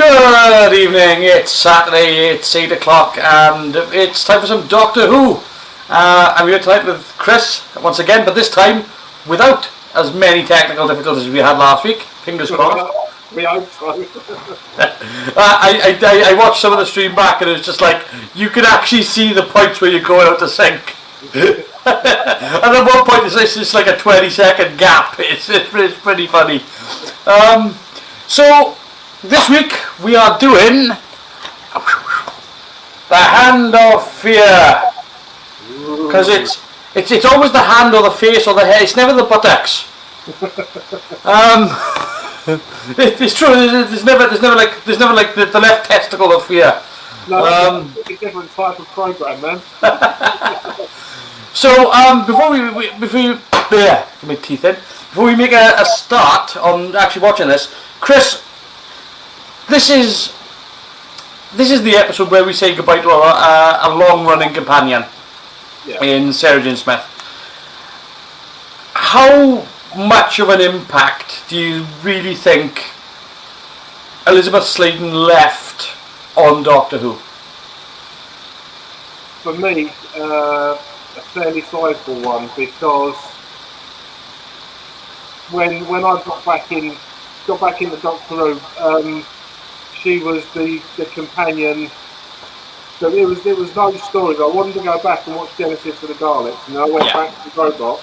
Good evening, it's Saturday, it's 8 o'clock and it's time for some Doctor Who. I'm here tonight with Chris once again, but this time without as many technical difficulties as we had last week. Fingers crossed. We hope so. I watched some of the stream back and it was just like, you could actually see the points where you're going out to sync. And at one point it's just like a 20-second gap. It's pretty funny. So this week we are doing the Hand of Fear, because it's always the hand or the face or the head. It's never the buttocks. It's true. There's never like the left testicle of fear. No, it's a different type of program, man. So before we make a start on actually watching this, Chris, this is the episode where we say goodbye to a long-running companion in Sarah Jane Smith. How much of an impact do you really think Elizabeth Sladen left on Doctor Who? For me, a fairly sizable one, because when I got back into Doctor Who, she was the companion. So there was no stories. I wanted to go back and watch Genesis of the Daleks, and I went back to the Robot.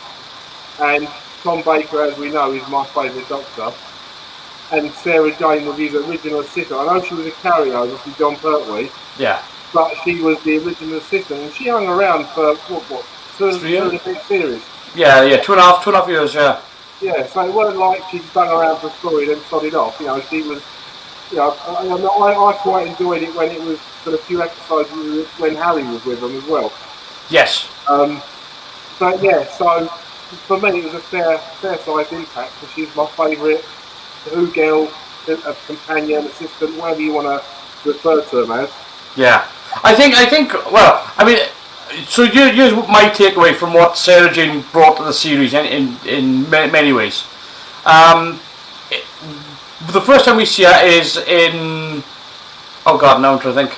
And Tom Baker, as we know, is my favourite Doctor. And Sarah Jane was his original assistant. I know she was a carryover from John Pertwee. Yeah. But she was the original assistant, and she hung around for two and a bit series. Yeah, 2.5 years. Yeah. Yeah, so it wasn't like she hung around for a story and then started off. You know, she was. You know, I quite enjoyed it when it was for the few episodes when Harry was with them as well. Yes. So for me it was a fair sized impact, because she's my favourite Who girl, a companion, assistant, whatever you want to refer to them as. Yeah. I think. Well, I mean, so here's my takeaway from what Sarah Jane brought to the series in many ways. The first time we see her is in... Oh god, now I'm trying to think.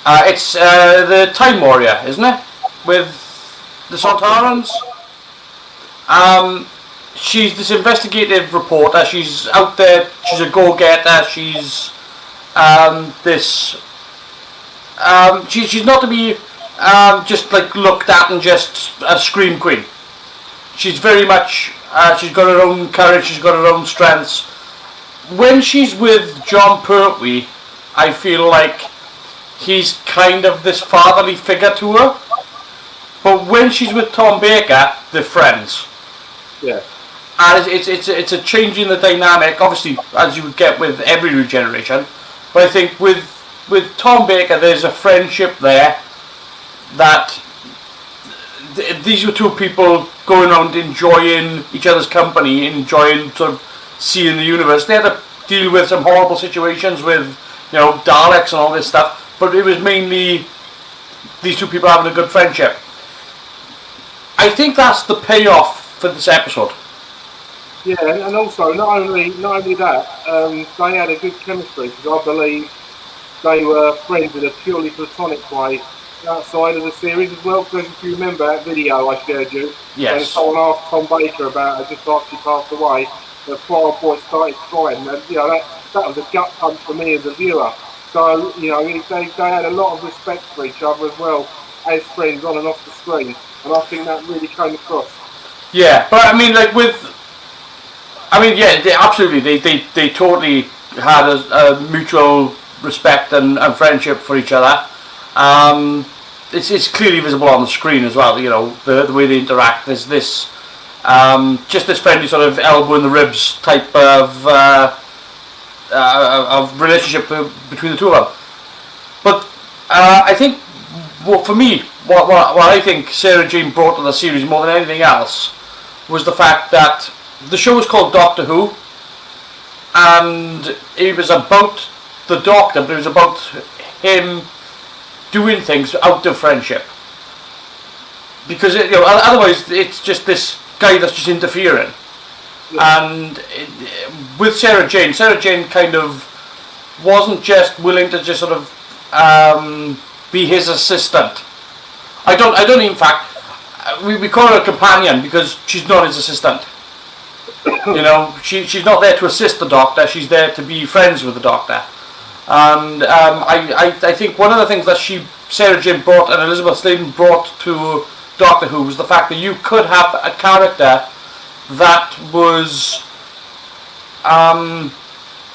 It's the Time Warrior, isn't it? With the Sontarans. She's this investigative reporter. She's out there. She's a go-getter. She's she's not to be just like looked at and just a scream queen. She's very much. She's got her own courage. She's got her own strengths. When she's with John Pertwee, I feel like he's kind of this fatherly figure to her. But when she's with Tom Baker, they're friends. Yeah. And it's a change in the dynamic, obviously, as you would get with every regeneration. But I think with Tom Baker, there's a friendship there that these were two people going around enjoying each other's company, enjoying sort of seeing the universe. They had to deal with some horrible situations with, you know, Daleks and all this stuff, but it was mainly these two people having a good friendship. I think that's the payoff for this episode. Yeah, and also not only that, they had a good chemistry, because I believe they were friends in a purely platonic way outside of the series as well. Because if you remember that video I shared you, and someone asked Tom Baker about her just after she passed away, the poor boy started crying, and you know that was a gut punch for me as a viewer. So you know they had a lot of respect for each other as well as friends on and off the screen, and I think that really came across. Yeah, but I mean, absolutely, they totally had a mutual respect and friendship for each other. It's clearly visible on the screen as well. You know, the way they interact. There's this. Just this friendly sort of elbow in the ribs type of relationship between the two of them. But I think, for me, what I think Sarah Jane brought to the series more than anything else was the fact that the show was called Doctor Who, and it was about the Doctor, but it was about him doing things out of friendship. Because otherwise it's just this guy that's just interfering. Yeah. And with Sarah Jane kind of wasn't just willing to just sort of be his assistant. I don't. In fact, we call her a companion because she's not his assistant. You know, she's not there to assist the Doctor. She's there to be friends with the Doctor. And I think one of the things that Sarah Jane brought and Elizabeth Sladen brought to Doctor Who was the fact that you could have a character that was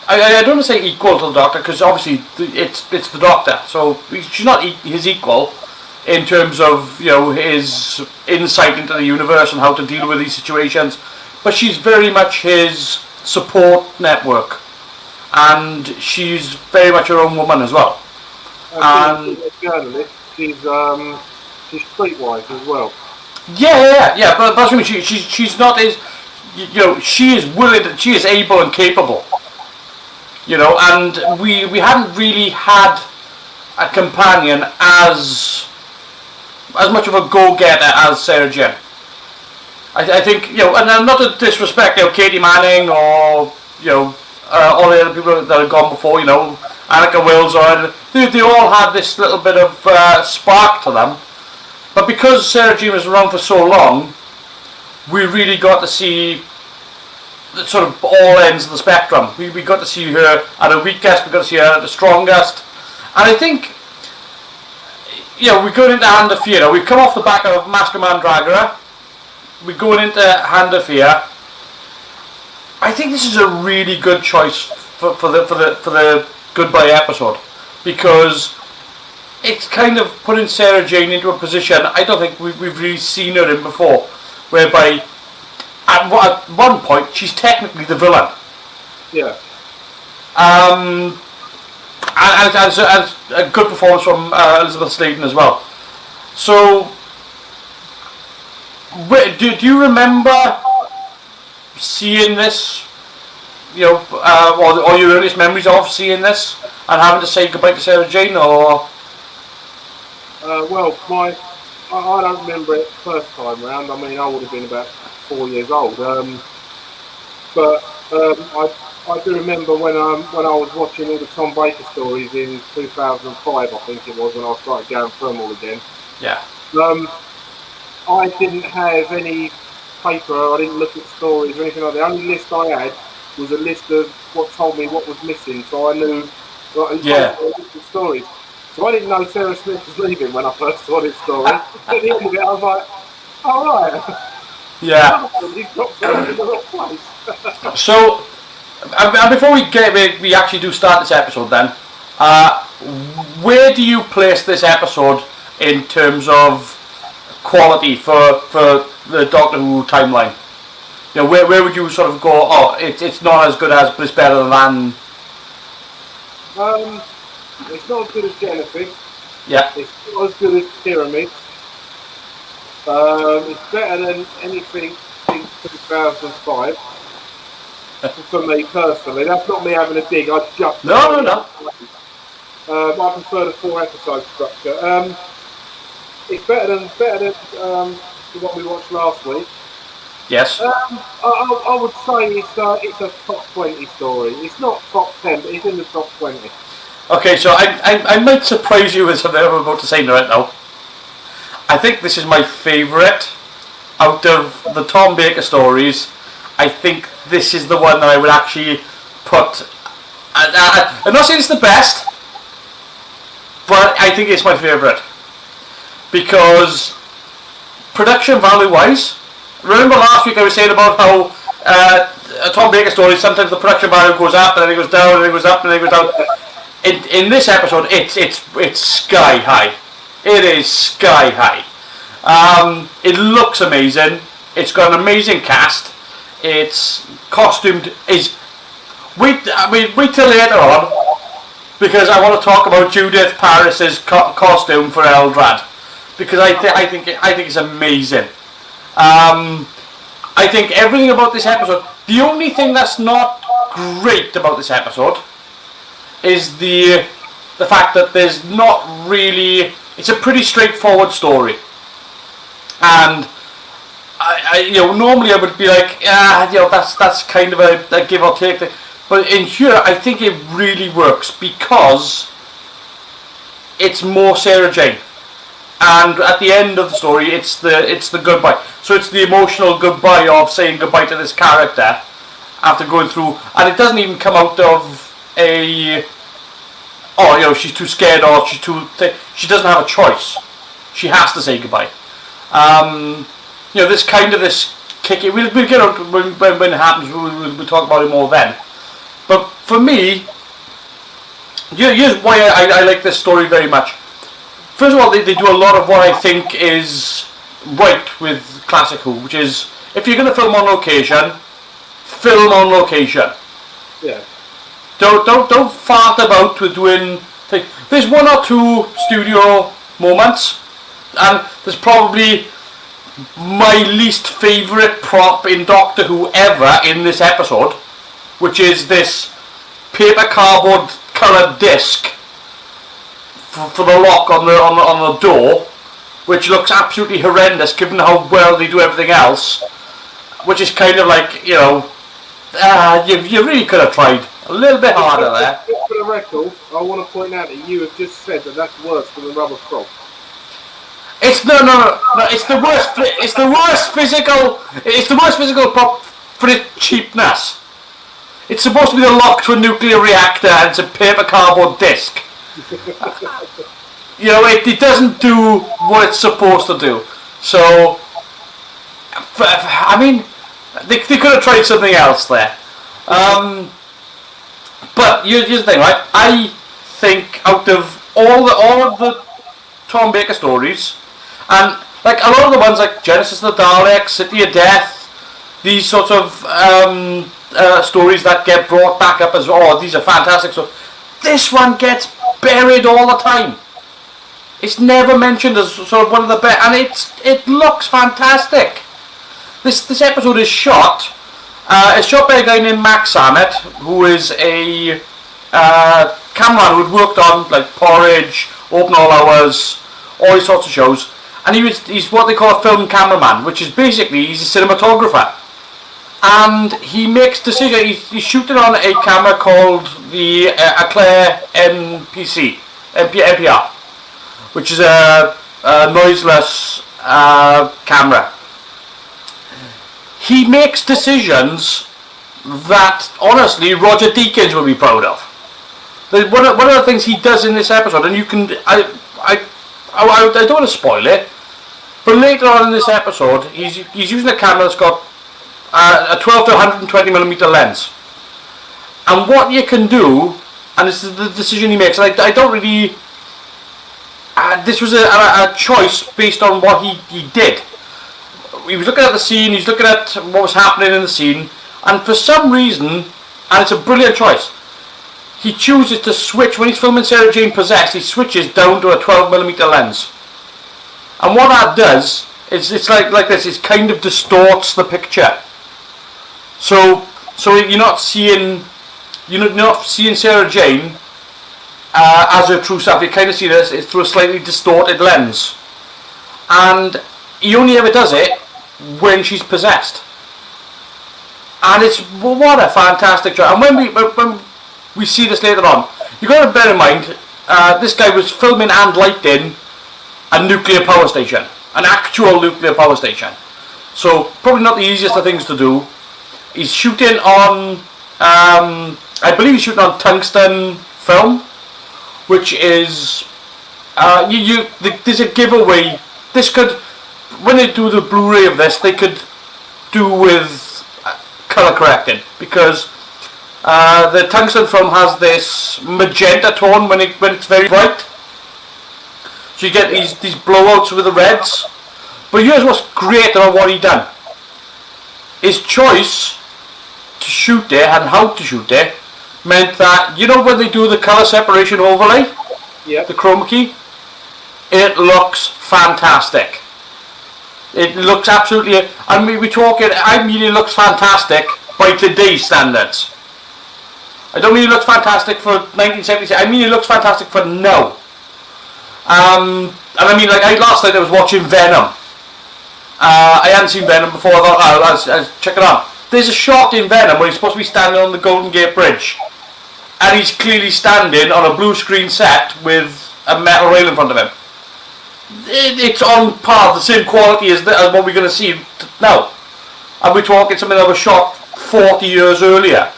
I don't want to say equal to the Doctor because obviously it's the Doctor, so she's not his equal in terms of, you know, his insight into the universe and how to deal with these situations, but she's very much his support network, and she's very much her own woman as well. And she's a journalist. She's streetwise as well. Yeah. But that's what I mean. She's not as, you know, she is willing, she is able and capable. You know, and we hadn't really had a companion as much of a go-getter as Sarah Jane. I think, you know, and not to disrespect, you know, Katie Manning or, you know, all the other people that have gone before, you know, Annika Wills, or they all had this little bit of spark to them. But because Sarah Jane was around for so long, we really got to see the sort of all ends of the spectrum. We got to see her at her weakest, we got to see her at the strongest. And I think, you know, we're going into Hand of Fear. We've come off the back of Master Mandragora. We're going into Hand of Fear. I think this is a really good choice for the Goodbye episode, because it's kind of putting Sarah Jane into a position I don't think we've really seen her in before, whereby at one point she's technically the villain. Yeah. And a good performance from Elizabeth Sladen as well. So, do you remember seeing this, you know, or your earliest memories of seeing this and having to say goodbye to Sarah Jane, or? Well, I don't remember it first time round. I mean, I would have been about 4 years old. But I do remember when I was watching all the Tom Baker stories in 2005, I think it was, when I started going through them all again. Yeah. I didn't have any paper, I didn't look at stories or anything like that. The only list I had was a list of what told me what was missing, so I knew the stories. So I didn't know Sarah Smith was leaving when I first saw this story. At the end of it, I was like, all right. Yeah. He's got to in the wrong place. So, and before we actually do start this episode, then, where do you place this episode in terms of quality for the Doctor Who timeline? You know, where would you sort of go? Oh, it's not as good as, but it's better than. It's not as good as Genesis. Yeah. It's not as good as Pyramid. It's better than anything since 2005. For me personally, that's not me having a dig. I just no. I prefer the 4 episode structure. It's better than what we watched last week. Yes. I would say it's a top 20 story. It's not top 10, but it's in the top 20. Okay, so I might surprise you with something I'm about to say right now. I think this is my favourite out of the Tom Baker stories. I think this is the one that I would actually put. I'm not saying it's the best, but I think it's my favourite. Because production value wise, remember last week I was saying about how a Tom Baker story, sometimes the production value goes up and then it goes down and then it goes up and then it goes down. In this episode, it's sky high. It is sky high. It looks amazing. It's got an amazing cast. It's costumed. Wait till later on, because I want to talk about Judith Paris's costume for Eldrad, because I think it's amazing. I think everything about this episode. The only thing that's not great about this episode is the fact that there's not really. It's a pretty straightforward story, and I normally I would be like, you know, that's kind of a give or take thing. But in here, I think it really works because it's more Sarah Jane, and at the end of the story, it's the goodbye. So it's the emotional goodbye of saying goodbye to this character after going through, and it doesn't even come out of a she's too scared or she doesn't have a choice. She has to say goodbye. This kick. We'll get on when it happens. We'll talk about it more then. But for me, here's why I like this story very much. First of all, they do a lot of what I think is right with Classic Who, which is if you're going to film on location, film on location. Yeah. Don't fart about with doing things. There's one or two studio moments, and there's probably my least favourite prop in Doctor Who ever in this episode, which is this paper cardboard coloured disc for the lock on the door, which looks absolutely horrendous given how well they do everything else. Which is kind of like, you really could have tried a little bit harder there. For the record, I want to point out that you have just said that that's worse than the rubber prop. It's no. It's the worst. It's the worst physical. It's the worst physical prop for its cheapness. It's supposed to be the lock to a nuclear reactor, and it's a paper cardboard disc. It doesn't do what it's supposed to do. So, I mean, they could have tried something else there. But here's the thing, right? I think out of all of the Tom Baker stories, and like a lot of the ones like Genesis of the Daleks, City of Death, these sorts of stories that get brought back up as these are fantastic. So this one gets buried all the time. It's never mentioned as sort of one of the best, and it looks fantastic. This episode is shot. It's shot by a guy named Max Samet, who is a cameraman who had worked on like Porridge, Open All Hours, all these sorts of shows, and he's what they call a film cameraman, which is basically he's a cinematographer, and he makes decisions. He's shooting on a camera called the Eclair NPR, which is a noiseless camera. He makes decisions that, honestly, Roger Deakins will be proud of. One of the things he does in this episode, and I don't want to spoil it, but later on in this episode, he's using a camera that's got a 12 to 120mm lens. And what you can do, and this is the decision he makes, and I don't really... this was a choice based on what he did. He was looking at the scene, he's looking at what was happening in the scene, and for some reason, and it's a brilliant choice, he chooses to switch, when he's filming Sarah Jane Possessed, he switches down to a 12mm lens. And what that does, is it's like this, it kind of distorts the picture. So you're not seeing Sarah Jane as her true self, you kind of see this through a slightly distorted lens. And he only ever does it when she's possessed, and it's what a fantastic job. And when we see this later on, you've got to bear in mind this guy was filming and lighting a nuclear power station, an actual nuclear power station, so probably not the easiest of things to do. He's shooting on I believe he's shooting on tungsten film, which is there's a giveaway. This could, when they do the Blu-ray of this, they could do with colour correcting, because the tungsten film has this magenta tone when it's very bright, so you get these blowouts with the reds. But here's what's great about what he done. His choice to shoot it and how to shoot it meant that, when they do the colour separation overlay, the chroma key, it looks fantastic. It looks absolutely, I mean, I mean it looks fantastic by today's standards. I don't mean it looks fantastic for 1976, I mean it looks fantastic for now. And I mean, like, last night I was watching Venom. I hadn't seen Venom before, I thought, I'll check it out. there's a shot in Venom where he's supposed to be standing on the Golden Gate Bridge, and he's clearly standing on a blue screen set with a metal rail in front of him. It's on par, the same quality as what we're going to see now. And we're talking something that was shot 40 years earlier.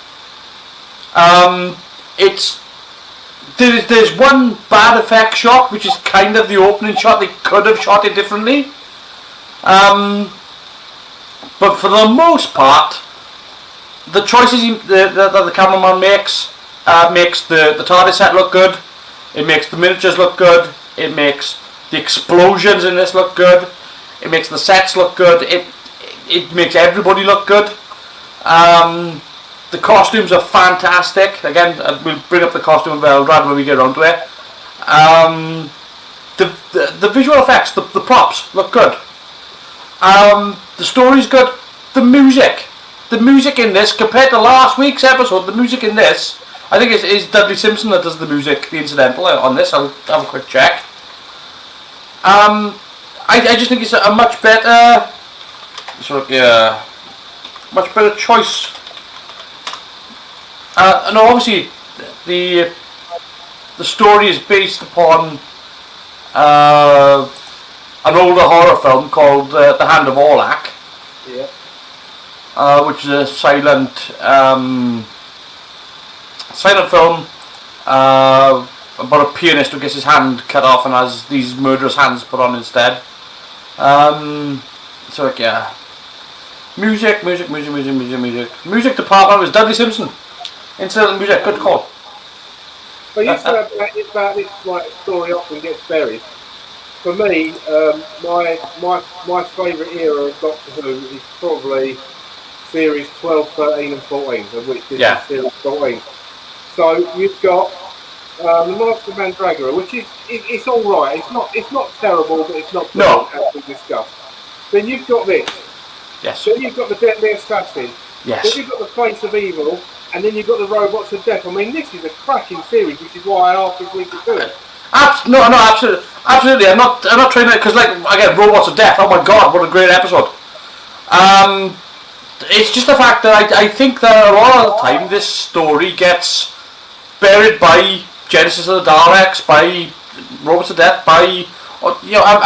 There's one bad effect shot, which is kind of the opening shot. They could have shot it differently. But for the most part, the choices that the cameraman makes the TARDIS set look good. It makes the miniatures look good. It makes the explosions in this look good. It makes the sets look good. It makes everybody look good. The costumes are fantastic. Again, we'll bring up the costume of Eldrad when we get around to it. The visual effects, the props look good. The story's good. The music in this, compared to last week's episode, the music in this, I think it's Dudley Simpson that does the music, the incidental on this. I'll have a quick check. I just think it's a much better, much better choice. And obviously, the story is based upon an older horror film called The Hand of Orlak, which is a silent film about a pianist who gets his hand cut off and has these murderous hands put on instead. Music department was Dudley Simpson. Incidental music, good call. But you said about this like story often gets buried. For me, my favourite era of Doctor Who is probably series 12, 13 and 14, of which this is series 14. So you've got the Master Mandragora, which is it's all right. It's not terrible, but it's not brilliant, as we discussed. Then you've got this. Yes. Then you've got the Deadly Assassin. Yes. Then you've got the Face of Evil, and then you've got the Robots of Death. I mean, this is a cracking series, which is why I asked if we could do it. No, absolutely. I'm not trying to, because like again, Robots of Death. Oh my God, what a great episode. It's just the fact that I think that a lot of the time this story gets buried by Genesis of the Daleks, by Robots of Death, and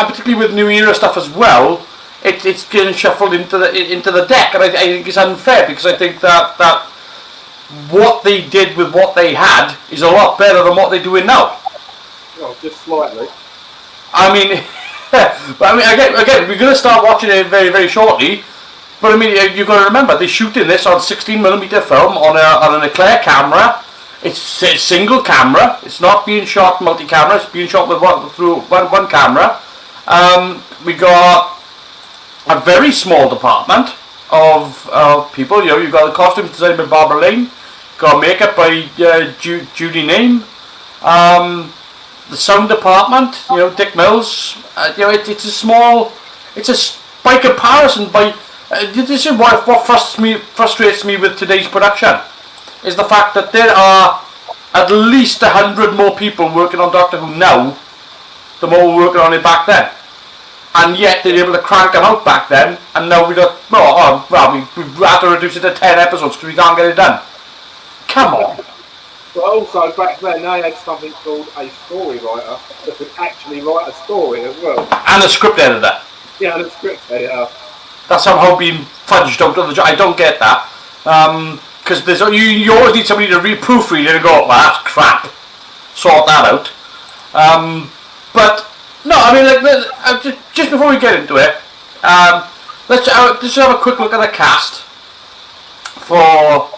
particularly with New Era stuff as well. It's getting shuffled into the deck, and I think it's unfair because I think that what they did with what they had is a lot better than what they're doing now. Well, just slightly. I mean, again, we're going to start watching it very, very shortly. But I mean, you've got to remember they're shooting this on 16mm film on an Eclair camera. It's a single camera. It's not being shot multi-camera. It's being shot with through one camera. We got a very small department of people. You've got the costumes designed by Barbara Lane. Got makeup by Judy Name. The sound department, Dick Mills. It's a small. By comparison, this is what frustrates me with today's production, is the fact that there are at least 100 more people working on Doctor Who now than what were working on it back then. And yet they're able to crank them out back then, and now we've had to reduce it to 10 episodes because we can't get it done. Come on. But also back then they had something called a story writer that could actually write a story as well. And a script editor. Yeah, and a script editor. That's somehow been fudged out of the job. I don't get that. Because you always need somebody to proofread it and go, well, that's crap. Sort that out. But no, I mean, just before we get into it, let's just have a quick look at the cast for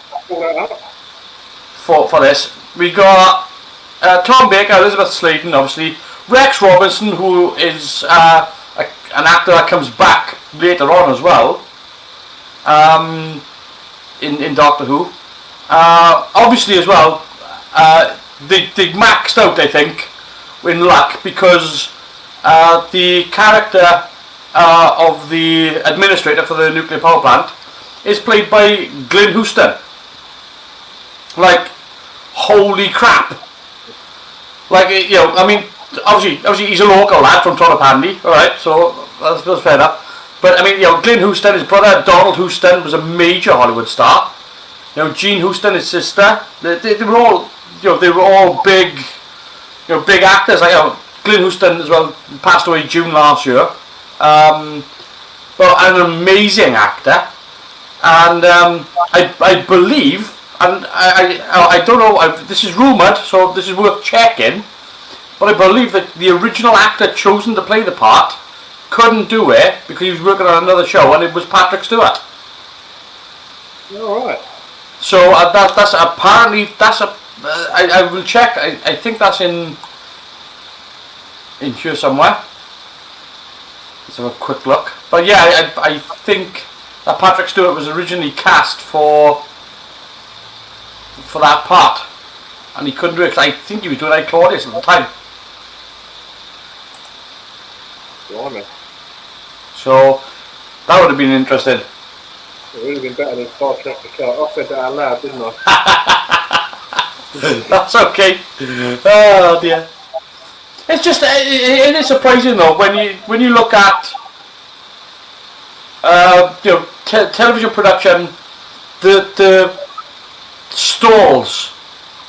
this. We got Tom Baker, Elizabeth Sladen, obviously, Rex Robinson, who is an actor that comes back later on as well in Doctor Who. Obviously as well, they maxed out, I think, in luck, because the character of the administrator for the nuclear power plant is played by Glyn Houston. Like, holy crap. Like, I mean, obviously he's a local lad from Tornapandy, alright, so that's fair enough. But I mean, Glenn Houston, his brother Donald Houston, was a major Hollywood star. Jean Houston, his sister, they were all, they were all big, big actors. Like Glenn Houston as well passed away June last year. But an amazing actor, and I believe, and I don't know. This is rumored, so this is worth checking. But I believe that the original actor chosen to play the part couldn't do it because he was working on another show, and it was Patrick Stewart. All right. So that's apparently I will check. I think that's in here somewhere. Let's have a quick look. But yeah, I think that Patrick Stewart was originally cast for that part, and he couldn't do it because I think he was doing like Claudius at the time. Blimey. So that would have been interesting. It would have been better than Star Trek Picard. I said that out loud, didn't I? That's okay. Oh dear. It's just it is surprising though when you look at television production, the stalls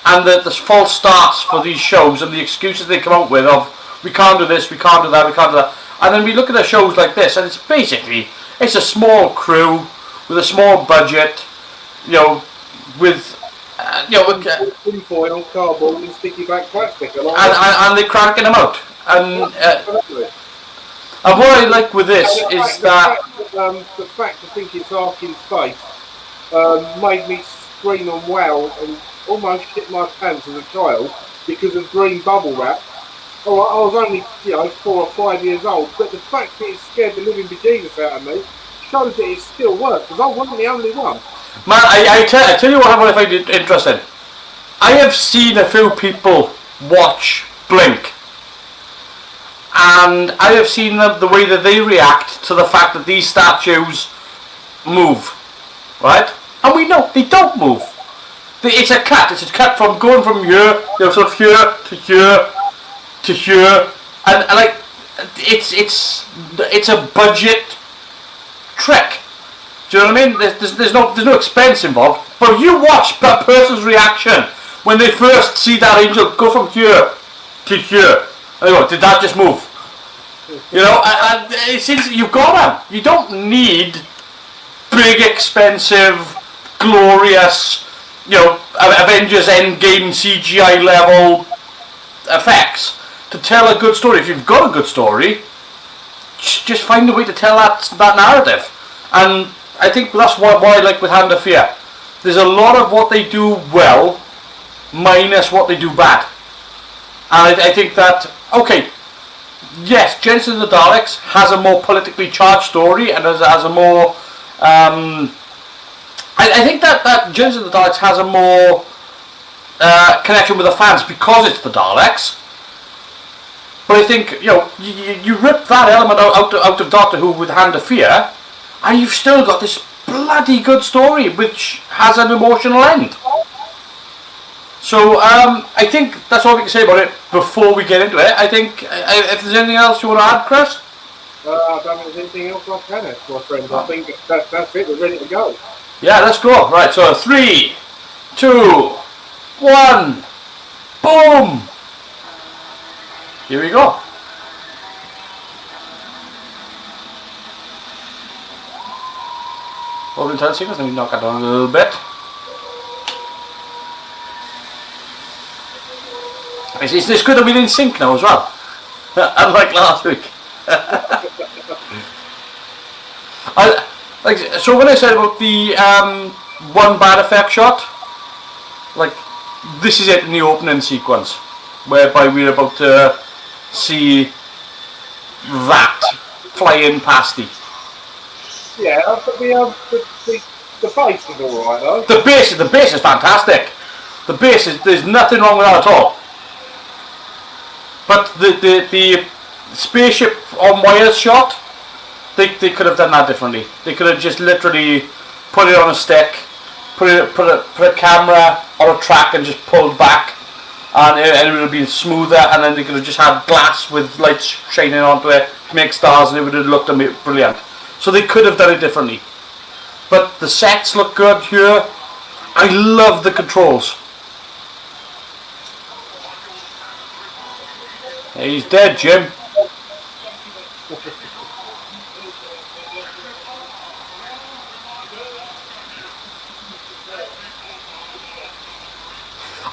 and the false starts for these shows and the excuses they come up with of we can't do this, we can't do that, we can't do that, and then we look at the shows like this and it's basically a small crew with a small budget, with tinfoil, cardboard, and sticky back plastic, and they're cranking them out. And what I like with this is that the fact to think it's Ark in space made me scream and wow and almost shit my pants as a child because of green bubble wrap. Oh, I was only 4 or 5 years old, but the fact that it scared the living bejesus out of me shows that it still works because I wasn't the only one. Man, I tell you what I find it interesting. I have seen a few people watch Blink, and I have seen the way that they react to the fact that these statues move, right? And we know they don't move. It's a cut. It's a cut from going from here, sort of here to here to here, and like it's a budget trick. Do you know what I mean? There's no expense involved. But you watch a person's reaction when they first see that angel go from here to here. And they go, did that just move? And since you've got them, you don't need big, expensive, glorious, Avengers Endgame CGI level effects to tell a good story. If you've got a good story, just find a way to tell that narrative. And I think that's what I like with Hand of Fear. There's a lot of what they do well, minus what they do bad. And I think that, okay, yes, Genesis of the Daleks has a more politically charged story and has a more... I think that Genesis of the Daleks has a more connection with the fans because it's the Daleks. But I think, you rip that element out of Doctor Who with Hand of Fear, and you've still got this bloody good story which has an emotional end. So I think that's all we can say about it before we get into it. I think if there's anything else you want to add, Chris? I don't think there's anything else I can add, my friend. I think that's it. We're ready to go. Yeah, let's go. Right, so 3, 2, 1, boom! Here we go. Open tell sequence, let me knock it down a little bit. It's good that we're in sync now as well. Unlike last week. So when I said about the one bad effect shot, like this is it in the opening sequence, whereby we're about to see that flying past the. Yeah, but the bass is alright though. The bass is fantastic. The bass is, there's nothing wrong with that at all. But the spaceship on wires shot, they could have done that differently. They could have just literally put it on a stick, put a camera on a track and just pulled back, and it would have been smoother. And then they could have just had glass with lights shining onto it to make stars, and it would have looked brilliant. So they could have done it differently. But the sets look good here. I love the controls. He's dead, Jim.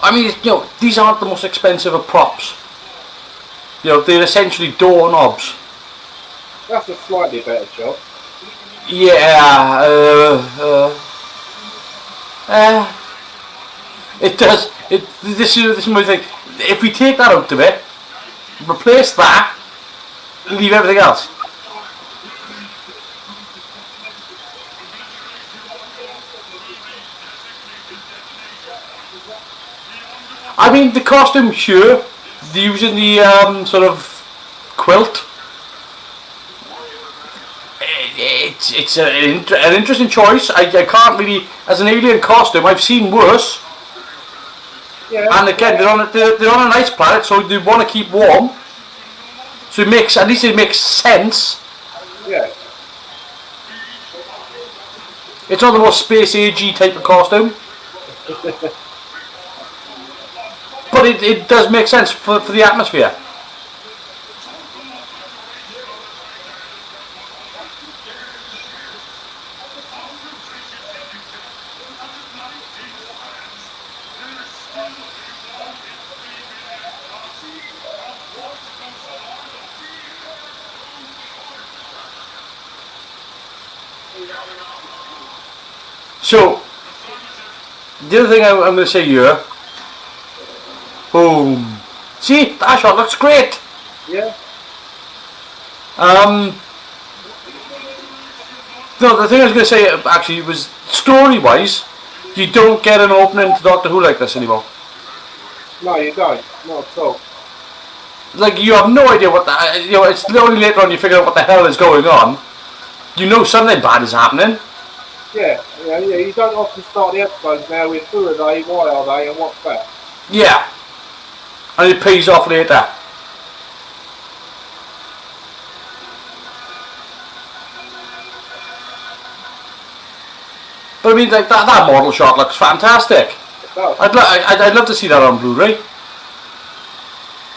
I mean, you know, these aren't the most expensive of props. You know, they're essentially door knobs. That's a slightly better job. Yeah, it does. This is my thing. If we take that out of it, replace that, leave everything else. I mean, the costume here, using the sort of quilt. It's an interesting choice. I can't really, as an alien costume, I've seen worse. Yeah. And again, they're on an ice planet, so they want to keep warm. So it makes, at least it makes sense. Yeah. It's not the most space agey type of costume. But it does make sense for the atmosphere. So, the other thing I'm going to say here, boom. See, that shot looks great. Yeah. No, the thing I was going to say actually was story-wise, you don't get an opening to Doctor Who like this anymore. No, you don't. Not at all. Like, you have no idea what the, you know, it's only later on you figure out what the hell is going on. You know something bad is happening. Yeah. Yeah. You don't often start the episodes now with who are they, why are they, and what's that. Yeah. And it pays off later. But I mean, like that model shot looks fantastic. No. I'd love to see that on Blu-ray.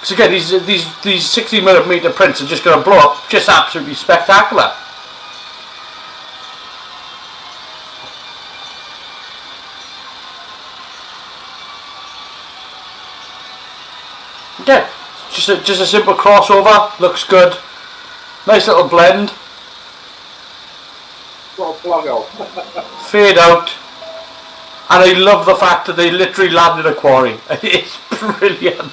Because again, these 60mm prints are just going to blow up, just absolutely spectacular. Again, just a simple crossover, looks good. Nice little blend. Got a plug on. Fade out. And I love the fact that they literally landed a quarry. It's brilliant.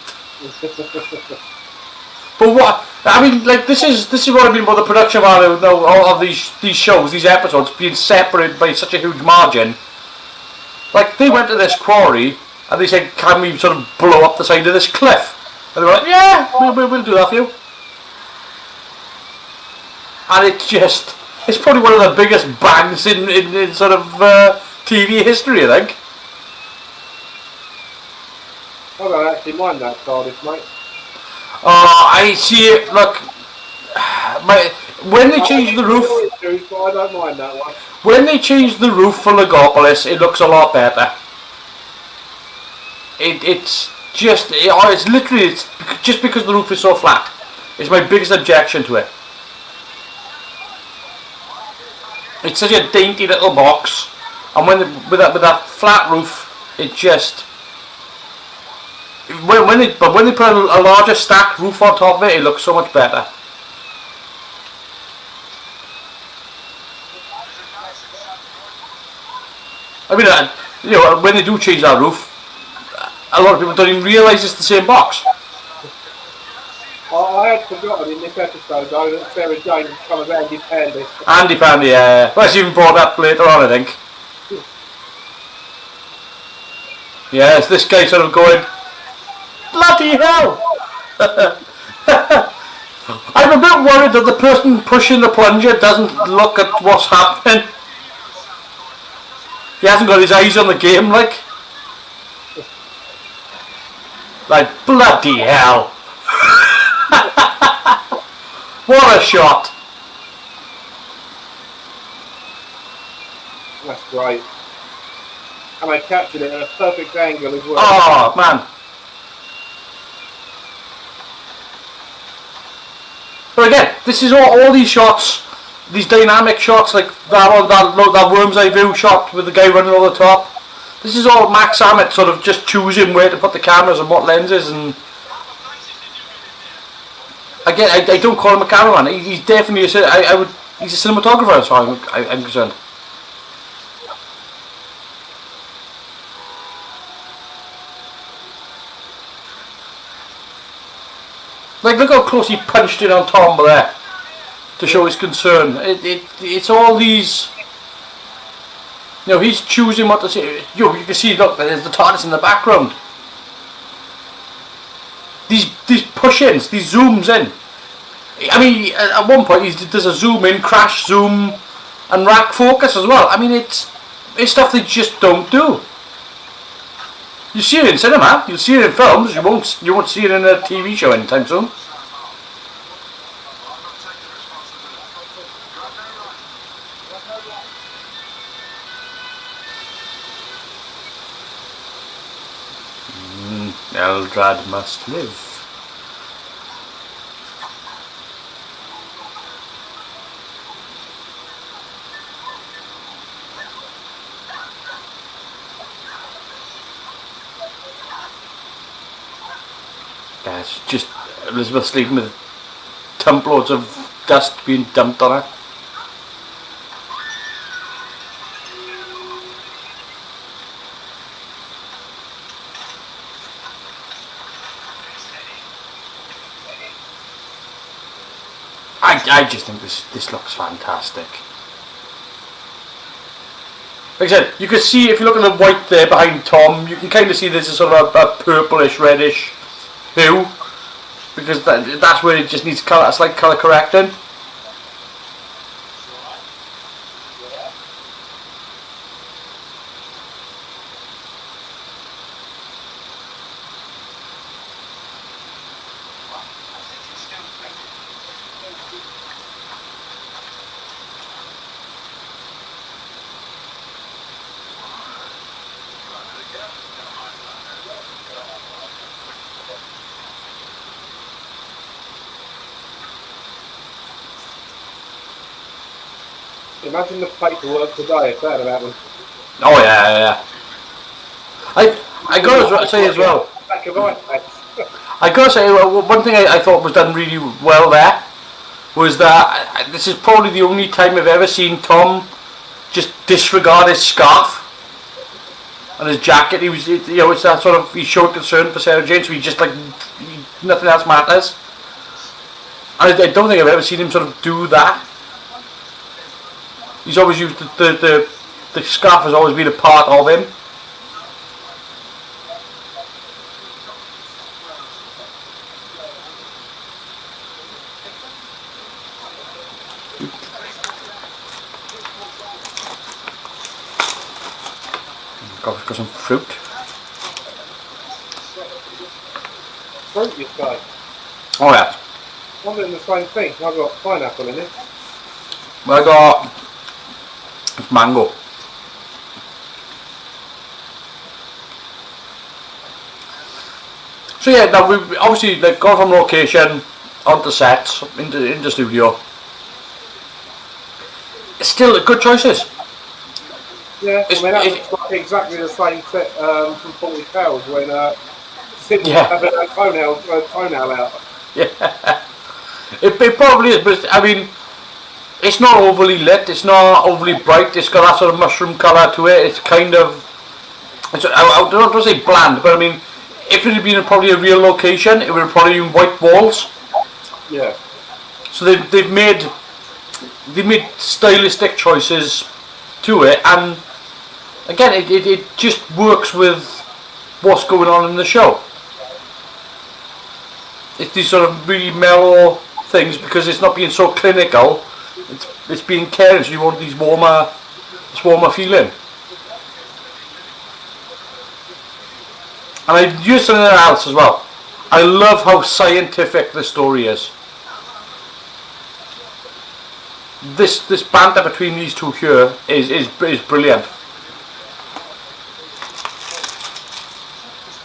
But what I mean, like this is what I mean by the production value of these shows, these episodes being separated by such a huge margin. Like they went to this quarry and they said, "Can we sort of blow up the side of this cliff?" And they were like, "Yeah, we'll do that for you." And it's probably one of the biggest bangs in sort of TV history, I think. I don't actually mind that Cardiff, mate. I see it. Look, when they changed the roof, But I don't mind that one. when they changed the roof for Legopolis, it looks a lot better. It's literally just because the roof is so flat. It's my biggest objection to it. It's such a dainty little box, and with that flat roof, it just when they put a larger stacked roof on top of it, it looks so much better. I mean, you know, when they do change that roof, a lot of people don't even realise it's the same box. I had forgotten in this episode though that Sarah Jane has come about Andy Pandy. Andy Pandy, yeah. Well, she even brought up later on, I think. Yes, this guy sort of going, bloody hell! I'm a bit worried that the person pushing the plunger doesn't look at what's happening. He hasn't got his eyes on the game, like. Like, bloody hell! What a shot! great. And they captured it at a perfect angle as well. Oh man! But again, this is all these shots, these dynamic shots, like that worm's eye view shot with the guy running over the top. This is all Max Hammett sort of just choosing where to put the cameras and what lenses. And again, I don't call him a cameraman. He's definitely he's a cinematographer as far as I'm concerned. Like, look how close he punched in on Tom there to show his concern. It's all these. You know, he's choosing what to say. You can see, look, there's the TARDIS in the background. These push-ins, these zooms in. I mean, at one point there's a zoom in, crash, zoom, and rack focus as well. I mean, it's stuff they just don't do. You see it in cinema, you'll see it in films, you won't see it in a TV show anytime soon. Eldrad must live. It's just Elizabeth sleeping with tumbloads of dust being dumped on her. I just think this looks fantastic. Like I said, you can see, if you look at the white there behind Tom, you can kind of see there's a sort of a purplish, reddish hue, because that's where it just needs colour, it's like colour correcting. Imagine the paperwork today if that had happened. Oh yeah. I gotta say as well. I gotta say, one thing I thought was done really well there was that this is probably the only time I've ever seen Tom just disregard his scarf and his jacket. He was, you know, it's that sort of, he showed concern for Sarah Jane, so he just like nothing else matters. And I don't think I've ever seen him sort of do that. He's always used the scarf has always been a part of him. Got some fruit. Fruit, you say? Oh yeah. I'm doing the same thing. I've got pineapple in it. Well, I got mango. So yeah, now we obviously like gone from location onto set into studio. It's still good choices. Yeah, I mean that looks like exactly the same set from 40 Cows when Sidney had a toenail out. Yeah, it probably is, but I mean, it's not overly lit, it's not overly bright, it's got that sort of mushroom colour to it. It's kind of, I don't want to say bland, but I mean, if it had been probably a real location, it would have probably been white walls. Yeah. So they've made stylistic choices to it, and again, it just works with what's going on in the show. It's these sort of really mellow things because it's not being so clinical. It's being caring, so you want this warmer feeling. And I use something else as well. I love how scientific the story is. This banter between these two here is brilliant.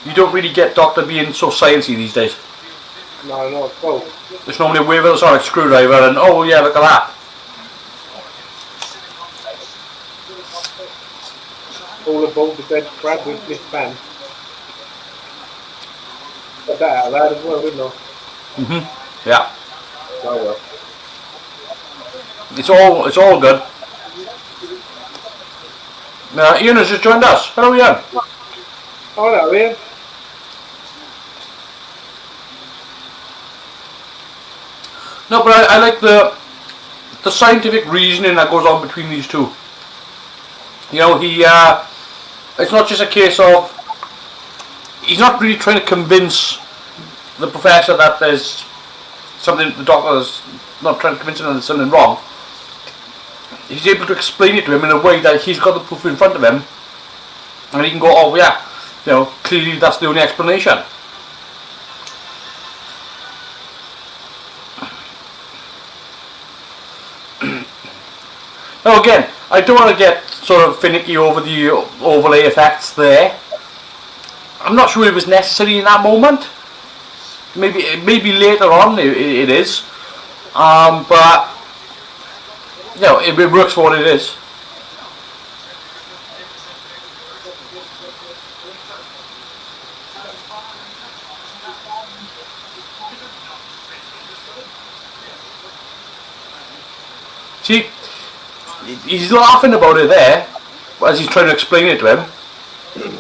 You don't really get Doctor being so sciencey these days. No, not at all. There's normally a wave of a sonic screwdriver and oh yeah, look at that. All aboard the dead crab with Miss Pan. Got that out loud as well, didn't I? Yeah. Oh well. It's all good. Ian has just joined us. Hello, Ian. Oh, hello, Ian. No, but I like the scientific reasoning that goes on between these two. You know, it's not just a case of he's not really trying to convince the professor that there's something, the doctor's not trying to convince him that there's something wrong. He's able to explain it to him in a way that he's got the proof in front of him, and he can go, oh yeah, you know, clearly that's the only explanation. Now again, I don't want to get sort of finicky over the overlay effects there. I'm not sure it was necessary in that moment. Maybe later on it is, but you know, it works for what it is. See, he's laughing about it there as he's trying to explain it to him,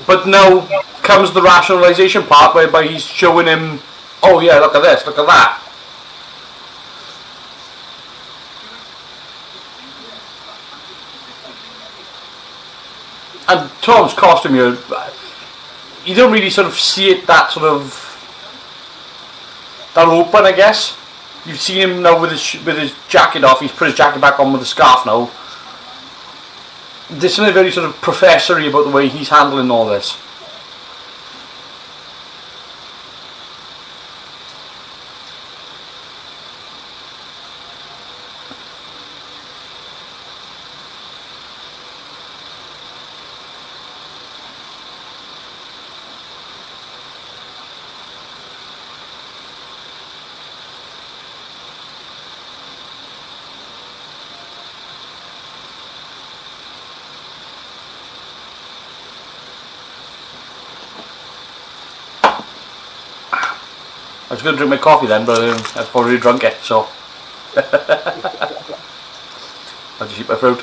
but now comes the rationalization part whereby he's showing him, oh yeah, look at this, look at that. And Tom's costume, you don't really sort of see it that open, I guess. You've seen him now with his jacket off. He's put his jacket back on with a scarf now. There's something very sort of professory about the way he's handling all this. I was going to drink my coffee then, but I've already drunk it, so I'll just eat my fruit.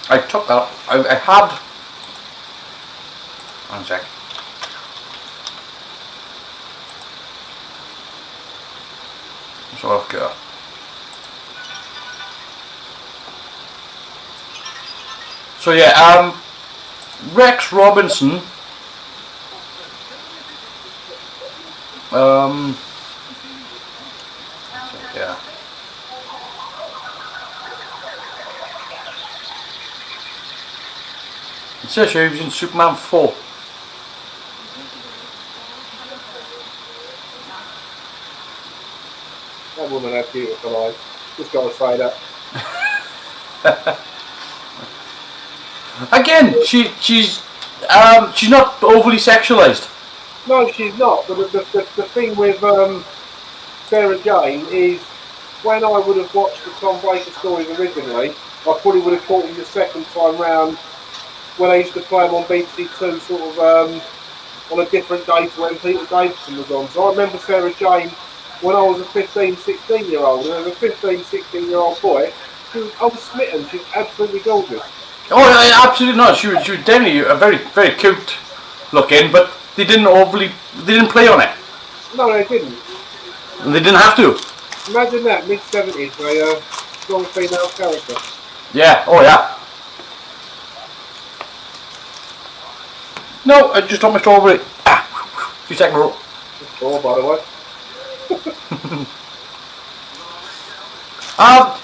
I took that. I had. One sec. So okay. So yeah, Rex Robinson. Yeah. It says here he was in Superman 4. That woman had beautiful eyes. Just got to say that. Again, she's not overly sexualized. No, she's not. But the thing with Sarah Jane is, when I would have watched the Tom Baker stories originally, I probably would have caught him the second time round when I used to play him on BBC Two, sort of on a different day to when Peter Davison was on. So I remember Sarah Jane when I was a 15, 16 year old, and as a 15, 16 year old boy, I was smitten. She's absolutely gorgeous. Oh, absolutely not. She was definitely a very, very cute looking, but they didn't play on it. No, they didn't. And they didn't have to. Imagine that, mid-70s, a strong female character. Yeah, oh yeah. No, I just dropped my strawberry. Few seconds ago. Oh, by the way.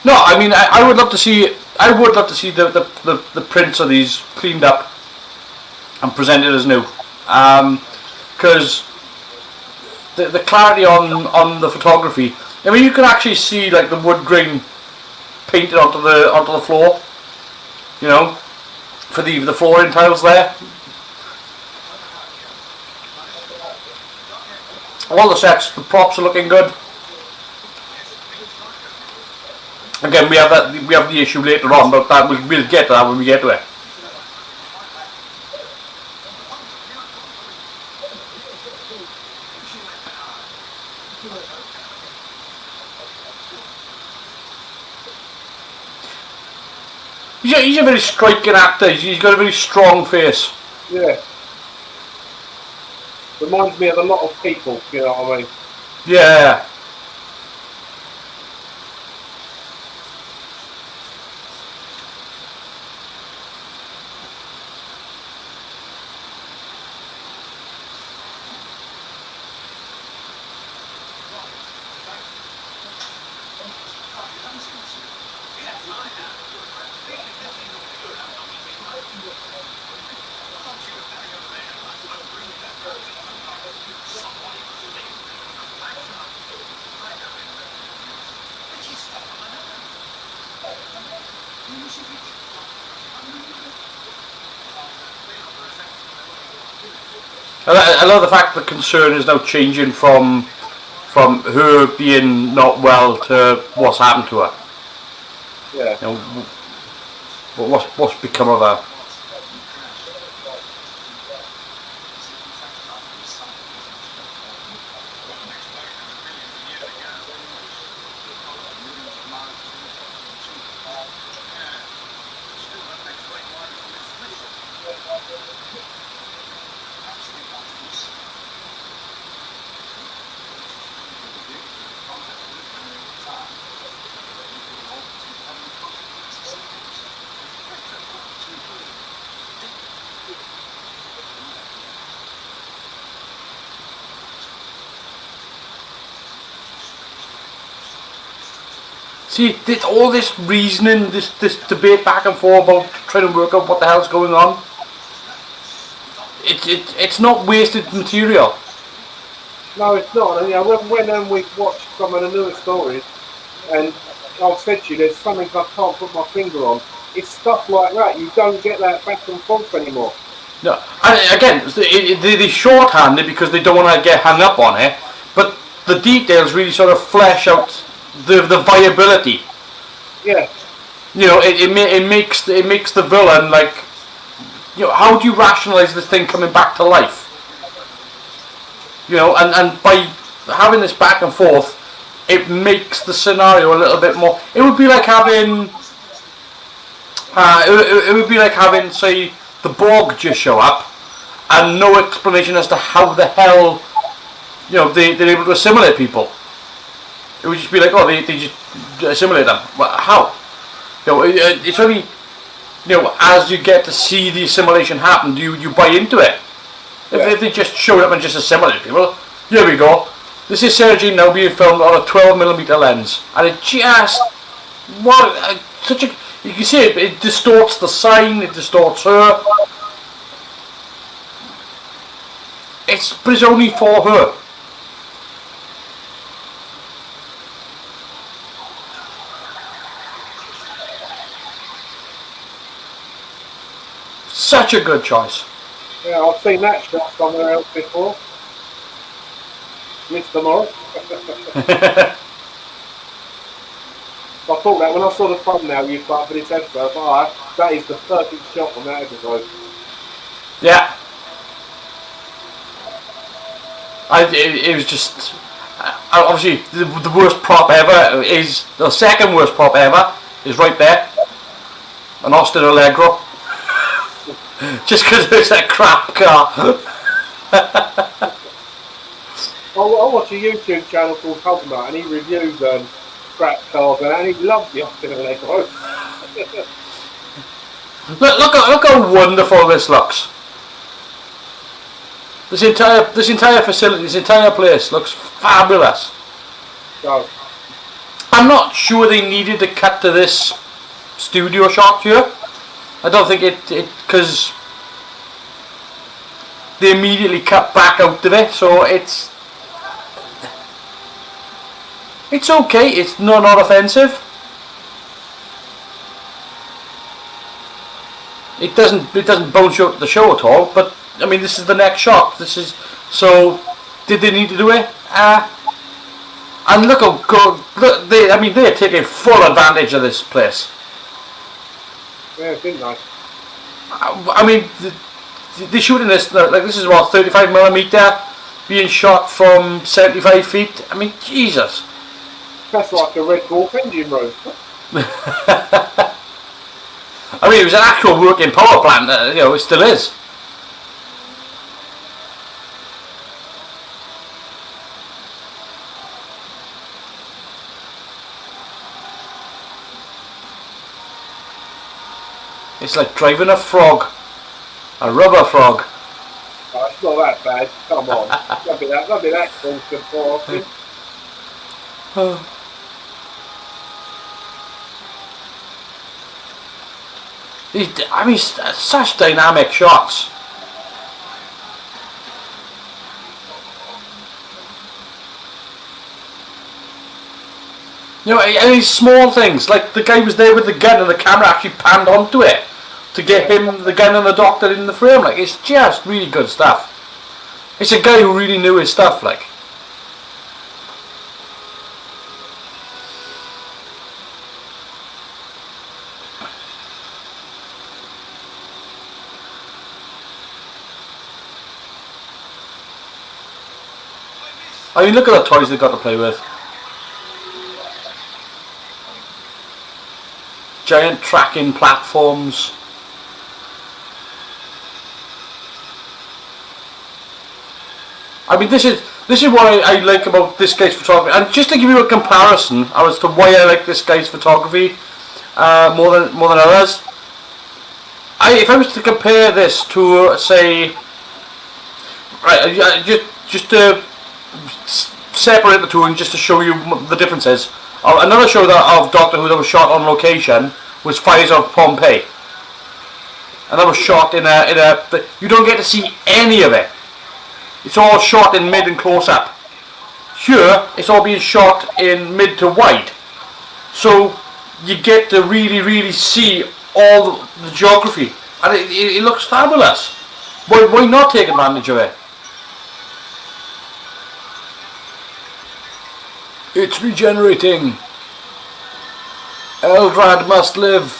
No, I mean, I would love to see. I would love to see the prints of these cleaned up and presented as new, because the clarity on the photography. I mean, you can actually see like the wood grain painted onto the floor. You know, for the flooring tiles there. All the sets, the props are looking good. Again, we have the issue later on, but that we'll get to that when we get to it. He's a very striking actor. He's got a very strong face. Yeah. Reminds me of a lot of people, you know what I mean? Yeah. I love the fact that Concern is now changing from her being not well to what's happened to her. Yeah. You know, what's become of her. See, all this reasoning, this debate back and forth about trying to work out what the hell's going on. It's not wasted material. No, it's not. And, you know, when we've watched some of the newer stories, and I've said to you, there's something I can't put my finger on. It's stuff like that. You don't get that back and forth anymore. No, and again, they shorthand it because they don't want to get hung up on it. But the details really sort of flesh out the viability. Yeah. You know, it makes the villain like, you know, how do you rationalise this thing coming back to life? You know, and by having this back and forth, it makes the scenario a little bit more. It would be like having, it would be like having, say, the Borg just show up, and no explanation as to how the hell, you know, they're able to assimilate people. It would just be like, oh, they just assimilate them. Well, how? You know, it's only, you know, as you get to see the assimilation happen, do you buy into it. If they just showed up and just assimilated people, here we go. This is Sarah Jane now being filmed on a 12mm lens, and it just, what, such a, you can see it distorts the sign, it distorts her. But it's only for her. Such a good choice. Yeah, I've seen that shot somewhere else before. Mr. Morris. I thought that when I saw the thumbnail you put for this episode, I thought, that is the perfect shot from that episode. Yeah. It was just, obviously the worst prop ever is, the second worst prop ever is right there, an Austin Allegro. Just because it's a crap car. I watch a YouTube channel called Hubnut and he reviews crap cars and he loves the Austin Allegro. look how wonderful this looks. This entire facility, this entire place looks fabulous. So, I'm not sure they needed to cut to this studio shot here. I don't think it because they immediately cut back out of it, so it's okay. It's not offensive. it doesn't bounce you out the show at all. But I mean, this is the next shot. This is so. Did they need to do it? And look how good. Look, they're taking full advantage of this place. Yeah, didn't they? I mean, they're shooting this like this is what 35mm being shot from 75 feet. I mean, Jesus. That's like a Red Dwarf engine room. I mean, it was an actual working power plant. It still is. It's like driving a frog, a rubber frog. Oh, it's not that bad. Come on, don't be that close to Austin. I mean, such dynamic shots. And these small things, like the guy was there with the gun and the camera actually panned onto it to get him, the gun and the doctor in the frame. Like, it's just really good stuff. It's a guy who really knew his stuff, like. I mean, look at the toys they've got to play with. Giant tracking platforms. I mean, this is what I like about this guy's photography. And just to give you a comparison as to why I like this guy's photography more than others, if I was to compare this to, say, right, just to separate the two and just to show you the differences. Another show of Doctor Who that was shot on location was Fires of Pompeii, and that was shot in a. You don't get to see any of it. It's all shot in mid and close up. Here, it's all being shot in mid to wide, so you get to really see all the geography, and it looks fabulous. Why not take advantage of it? It's regenerating. Eldrad must live.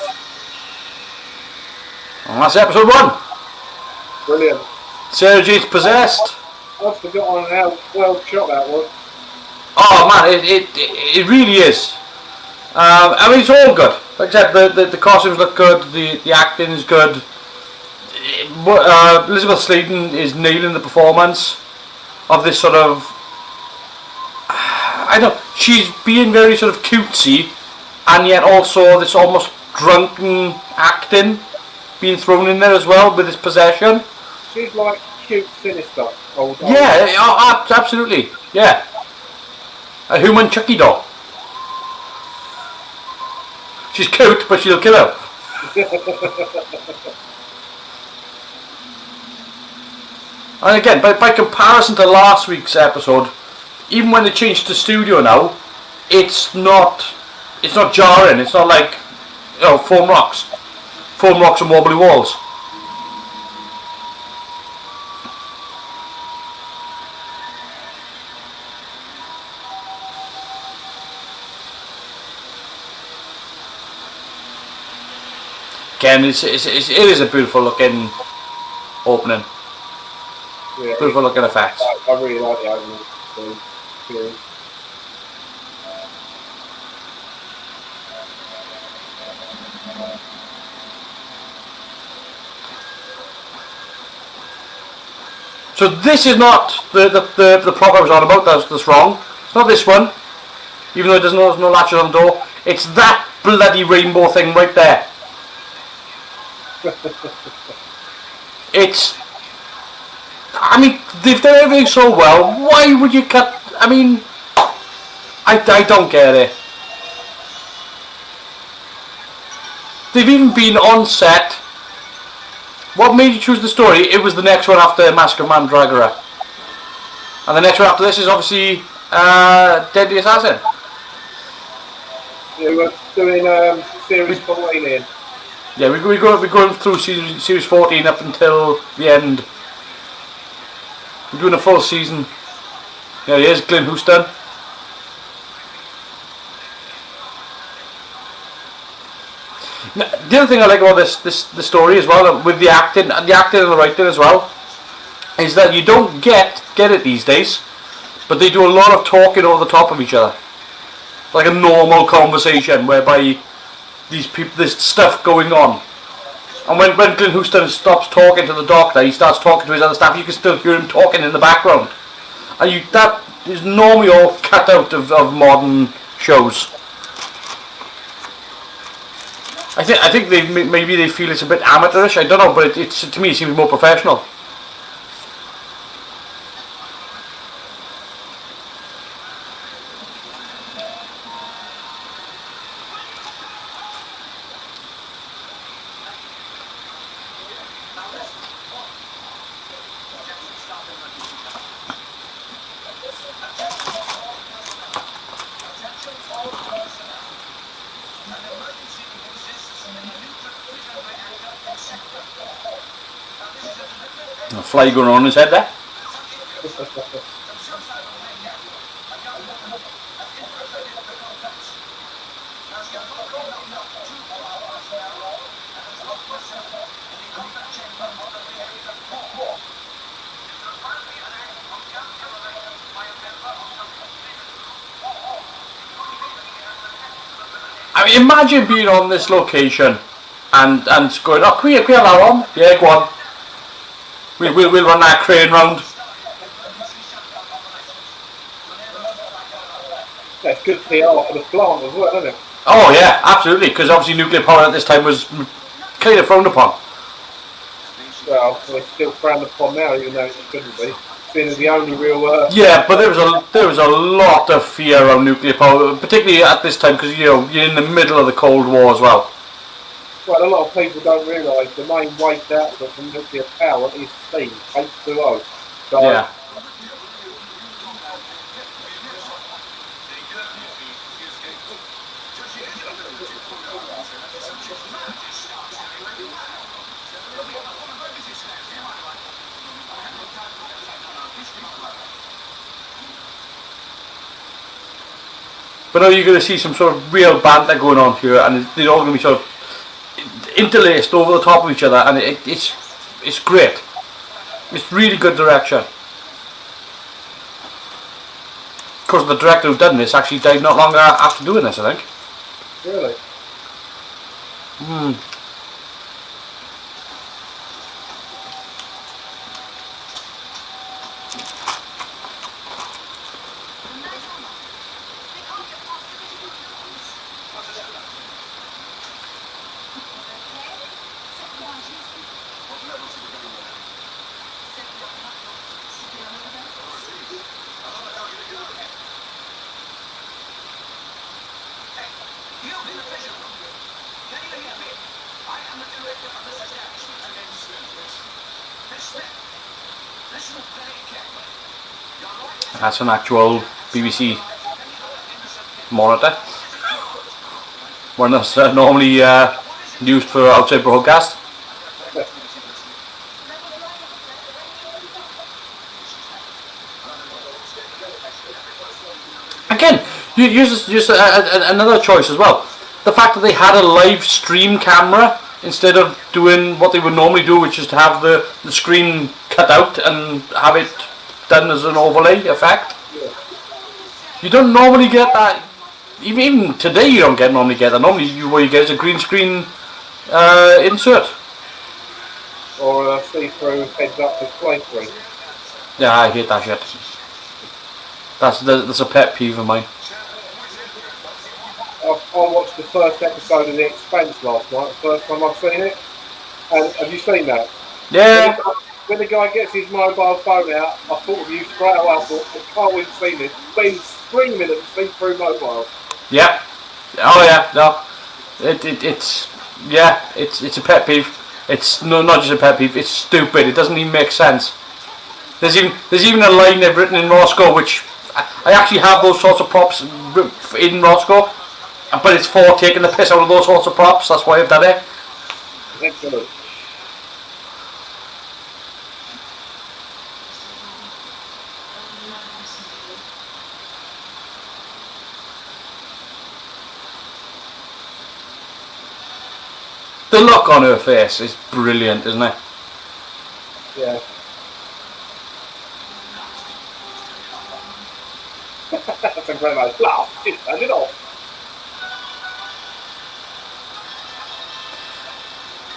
And that's episode 1. Brilliant. Sergei's possessed. I've forgotten how well shot that was. Oh man, it really is. I mean, it's all good. Like I said, the costumes look good. The acting is good. Elizabeth Sladen is nailing the performance of this sort of. I know she's being very sort of cutesy, and yet also this almost drunken acting being thrown in there as well with this possession. She's like cute, sinister. Yeah, absolutely. Yeah, a human Chucky doll. She's cute, but she'll kill her. And again, by comparison to last week's episode, even when they changed to studio now, it's not jarring. It's not like foam rocks and wobbly walls. Again, it is a beautiful looking opening. Yeah, beautiful looking effects. I really like the opening. So, So this is not the prop I was on about. That's wrong. It's not this one, even though there's no latches on the door. It's that bloody rainbow thing right there. It's. I mean, they've done everything so well. Why would you cut? I mean, I don't get it. They've even been on set. What made you choose the story? It was the next one after Mask of Mandragora. And the next one after this is obviously Deadly Assassin. Yeah, we're doing series 14 here. Yeah, we're going through series 14 up until the end. We're doing a full season. Yeah, here's Glyn Houston. Now, the other thing I like about the story as well, with the acting and the writing as well, is that you don't get it these days, but they do a lot of talking over the top of each other, like a normal conversation whereby these people, there's stuff going on. And when Glyn Houston stops talking to the doctor, he starts talking to his other staff, you can still hear him talking in the background. And that is normally all cut out of modern shows. I think maybe they feel it's a bit amateurish, I don't know, but it's to me it seems more professional. A fly going on his head there. I mean, imagine being on this location and going, oh, can we have that on? Yeah, go on. We'll run that crane round. That's good PR for the plant as well, isn't it? Oh yeah, absolutely, because obviously nuclear power at this time was kind of frowned upon. Well, it's still frowned upon now, even though it shouldn't be. Being as the only real... Yeah, but there was a lot of fear around nuclear power, particularly at this time, because you're in the middle of the Cold War as well. Well, a lot of people don't realise the main waste output from nuclear power is steam, H2O. So, yeah. But now you're going to see some sort of real banter going on here, and they're all going to be sort of interlaced over the top of each other, and it's great. It's really good direction. Of course, the director who done this actually died not long after doing this, I think. Really? That's an actual BBC monitor. One that's normally used for outside broadcast. Again, you use another choice as well. The fact that they had a live stream camera instead of doing what they would normally do, which is to have the screen cut out and have it done as an overlay effect. You don't normally get that. Even today, you don't normally get that. Normally, what you get is a green screen insert. Or a see-through heads-up display screen. Yeah, I hate that shit. That's a pet peeve of mine. I watched the first episode of The Expanse last night, the first time I've seen it. And have you seen that? Yeah. When the guy gets his mobile phone out, I thought of you straight away. I thought, I can't wait to see this. Been screaming at the see-through mobile. Yeah. Oh yeah. No. It's a pet peeve. It's not just a pet peeve. It's stupid. It doesn't even make sense. There's even a line they've written in Roscoe, which I actually have those sorts of props in Roscoe, but it's for taking the piss out of those sorts of props. That's why I've done it. Excellent. The look on her face is brilliant, isn't it? Yeah. That's a great nice laugh. Just turn it off.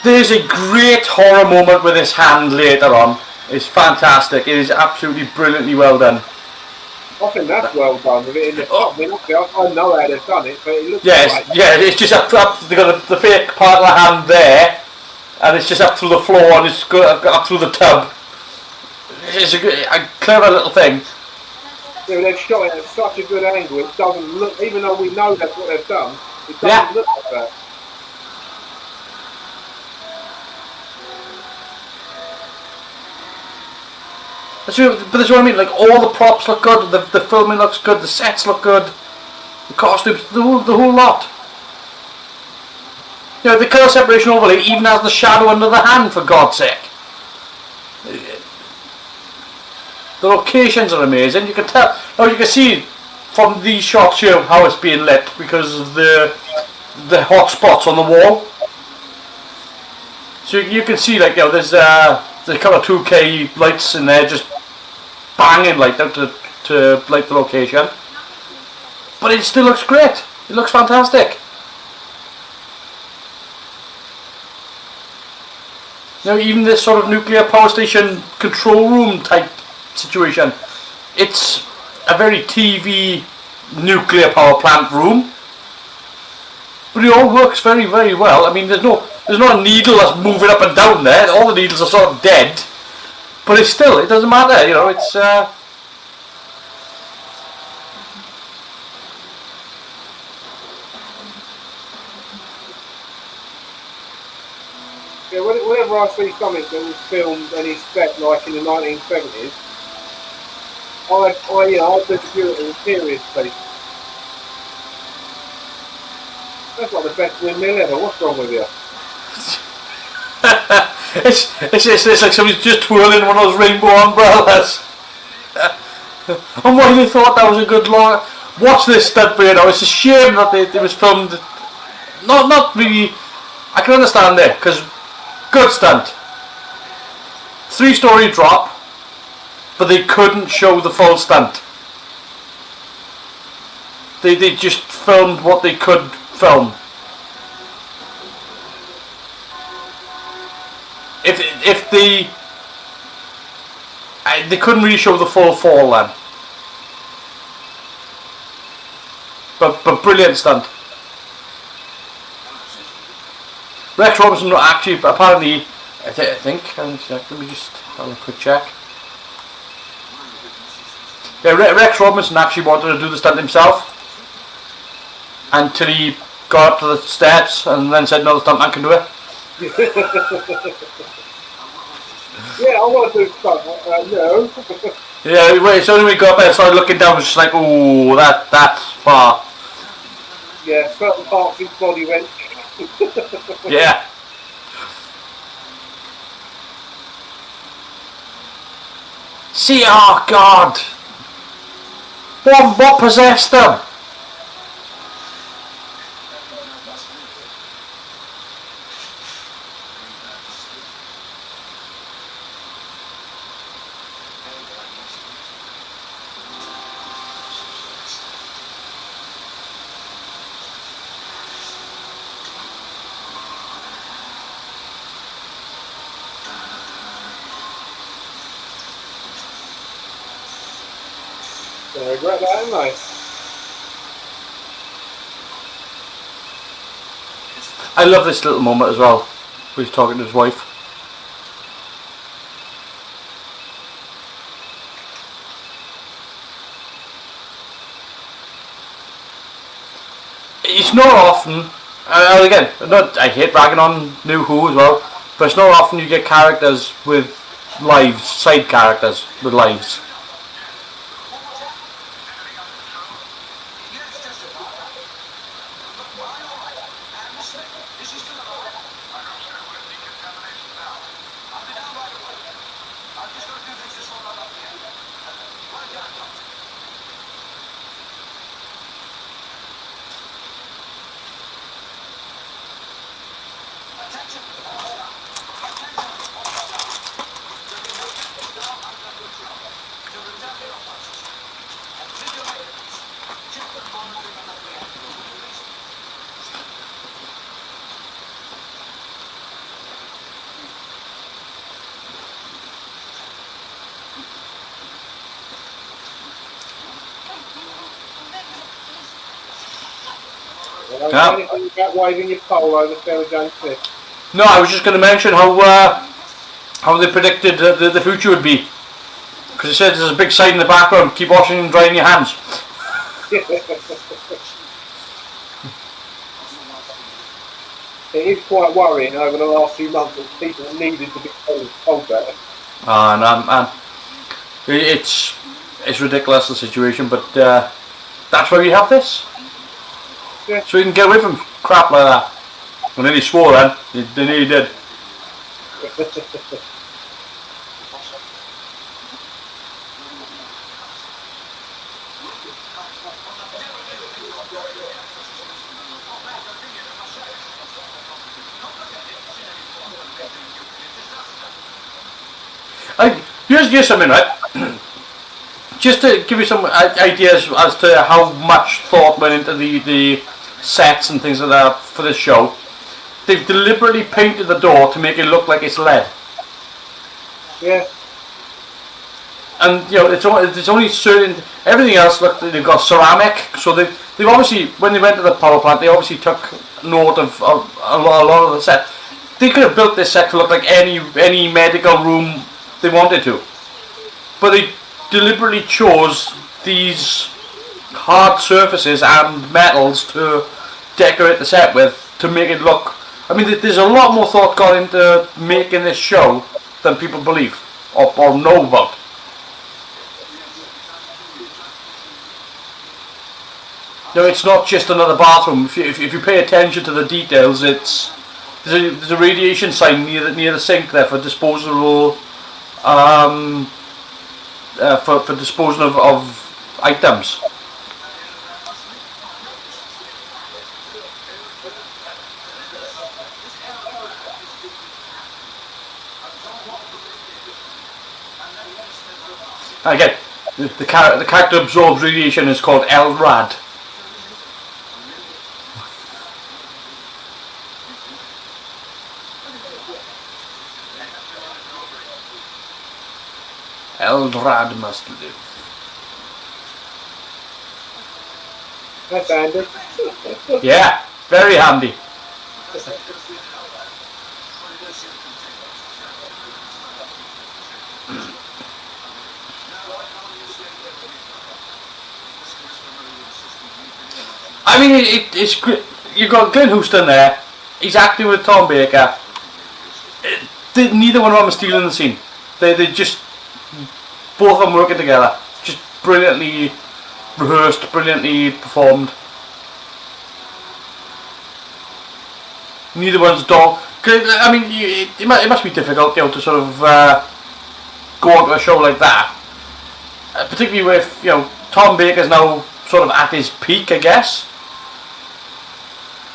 There's a great horror moment with his hand later on. It's fantastic. It is absolutely brilliantly well done. I think that's well done with it in the top. I mean, obviously, I know how they've done it, but it looks Yes, like yeah, it's just up they got the fake part of the hand there, and it's just up through the floor and it's up through the tub. It's a clever little thing. they've shot it at such a good angle. It doesn't look, even though we know that's what they've done, it doesn't Yeah. look like that. But that's what I mean. Like all the props look good, the filming looks good, the sets look good, the costumes, the whole lot. You know, the colour separation overlay even has the shadow under the hand, for God's sake. The locations are amazing. You can tell. Oh, you can see from these shots here how it's being lit because of the hot spots on the wall. So you can see, like, you know, there's a couple of 2K lights in there just banging light out to light the location. But it still looks great. It looks fantastic. You know, even this sort of nuclear power station control room type situation, it's a very TV nuclear power plant room. But it all works very, very well. I mean, there's not a needle that's moving up and down there. All the needles are sort of dead. But it's still, it doesn't matter, you know, it's... Yeah, whenever I see something that was filmed and is set like in the 1970s, I do view it as a period piece. That's like the best windmill ever. What's wrong with you? it's like somebody's just twirling one of those rainbow umbrellas. And why they thought that was a good long... Watch this stunt video now. It's a shame that it was filmed... Not really... I can understand it, because... Good stunt. 3-story drop, but they couldn't show the full stunt. They just filmed what they could film. If they couldn't really show the full fall then. But brilliant stunt. Rex Robinson actually, apparently, I think, let me just have a quick check. Yeah, Rex Robinson actually wanted to do the stunt himself until he got up to the steps and then said, no, the stuntman can do it. Yeah, I want to do stuff. No. Yeah, as soon as we got up there and started looking down, it was just like, ooh, that's far. Yeah, certain parts of his body went. Yeah. See, oh God. What possessed them? I regret that, haven't I? I love this little moment as well, where he's talking to his wife. It's not often, again, I hate ragging on New Who as well, but it's not often you get characters with lives, side characters with lives. Don't Yeah. say anything about waving your pole over Sarah Jane Smith. No, I was just going to mention how they predicted the future would be. Because it says there's a big sign in the background, keep washing and drying your hands. It is quite worrying over the last few months that people needed to be told better. And it's ridiculous, the situation, but that's why we have this. Yeah. So we can get away from crap like that. And then he swore then, they nearly did. Here's something, right? Just to give you some ideas as to how much thought went into the sets and things like that for this show. They've deliberately painted the door to make it look like it's lead. Yeah. And you know, it's only certain. Everything else, look, they've got ceramic. So they've obviously, when they went to the power plant, they obviously took note of a lot of the set. They could have built this set to look like any medical room they wanted to, but they deliberately chose these hard surfaces and metals to decorate the set with to make it look. I mean, there's a lot more thought gone into making this show than people believe or know about. No, it's not just another bathroom. If you pay attention to the details, there's a radiation sign near the sink there for disposable for disposal of items. Again, the character absorbs radiation is called Elrad. Elrad must live. That's handy. Yeah, very handy. I mean, it's you've got Glenn Houston there. He's acting with Tom Baker. Neither one of them are stealing the scene. They just both of them working together. Just brilliantly rehearsed, brilliantly performed. Neither one's dog. I mean, it must be difficult, you know, to sort of go onto a show like that. Particularly with, you know, Tom Baker's now sort of at his peak, I guess.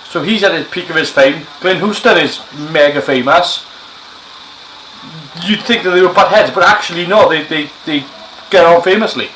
So he's at the peak of his fame. Glenn Houston is mega famous. You'd think that they were butt heads, but actually no, they get on famously.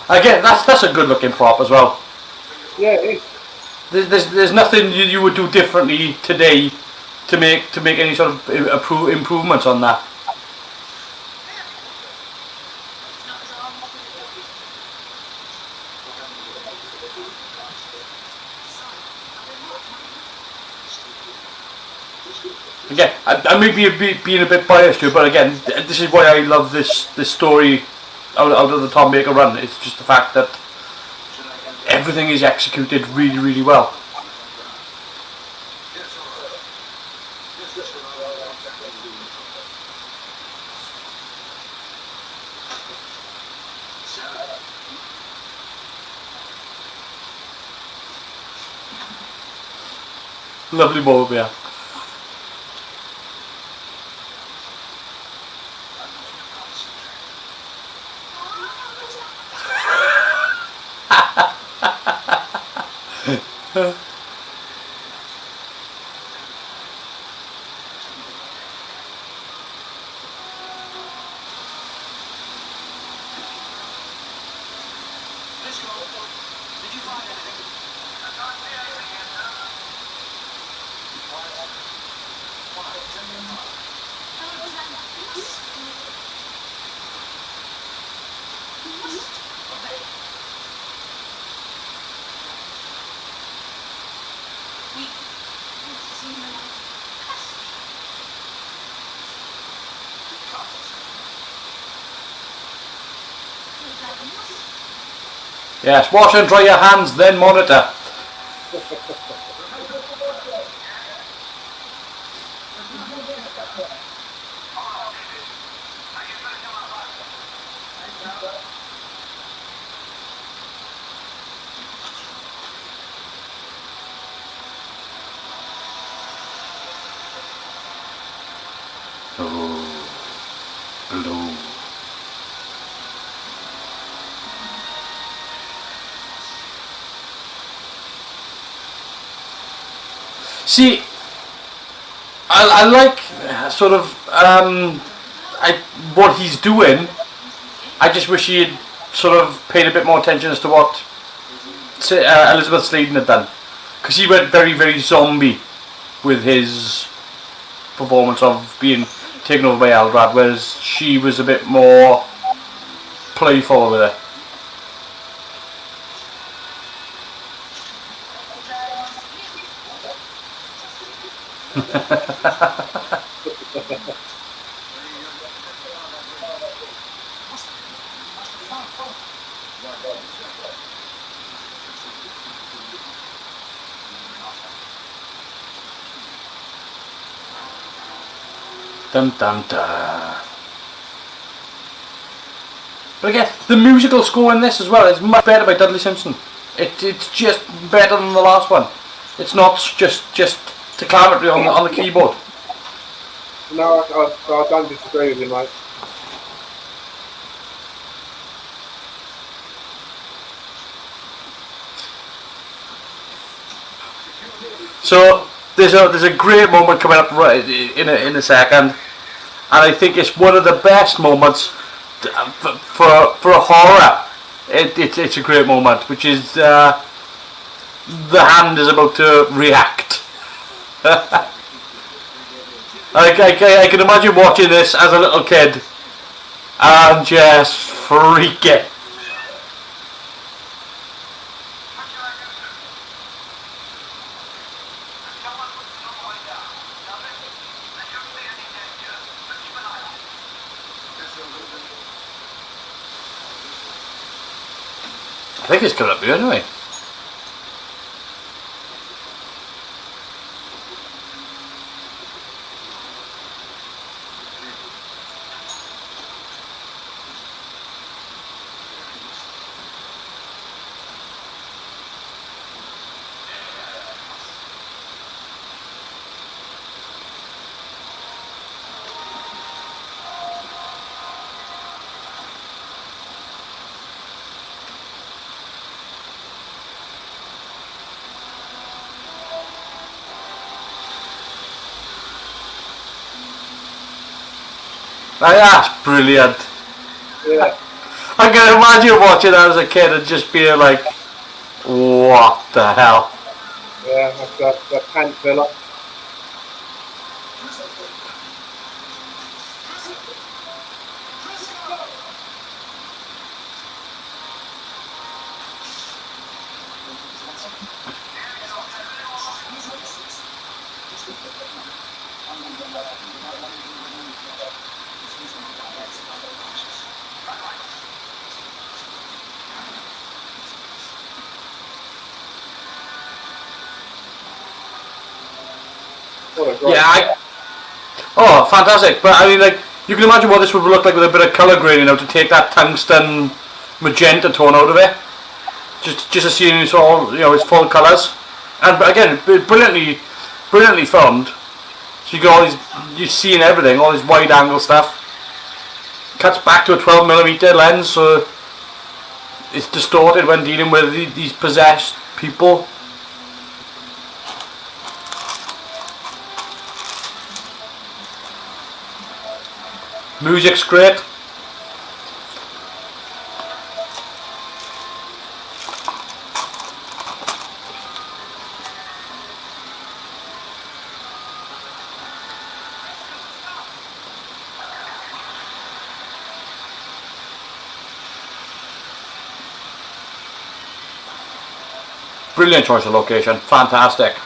Again, that's a good looking prop as well. Yeah, it is. There's nothing you would do differently today to make any sort of improvements on that. Again, I may be being a bit biased here, but again, this is why I love this story out of the Tom Baker run. It's just the fact that everything is executed really, really well. Lovely bob, yeah. Yes, wash and dry your hands, then monitor. Oh, blue. See, I like sort of what he's doing. I just wish he had sort of paid a bit more attention as to what Elizabeth Sladen had done, because he went very, very zombie with his performance of being taken over by Eldrad, whereas she was a bit more playful with it. Dun dun dun. But again, the musical score in this as well is much better by Dudley Simpson. It's just better than the last one. It's not just declamatory on the keyboard. No, I don't disagree with you, mate. So there's a great moment coming up right in a second, and I think it's one of the best moments for a horror. It's a great moment, which is the hand is about to react. I can imagine watching this as a little kid and just freaking. I think it's coming up here anyway. That's brilliant. Yeah. I can imagine watching that as a kid and just being like, what the hell? Yeah, that's a pant filler. Yeah, oh, fantastic. But I mean, like, you can imagine what this would look like with a bit of colour grading now to take that tungsten magenta tone out of it. Just to see its all, its full colours. And but again, brilliantly filmed. So you got all these, you're seeing everything, all this wide angle stuff. Cuts back to a 12mm lens, so it's distorted when dealing with these possessed people. Music's great. Brilliant choice of location. Fantastic.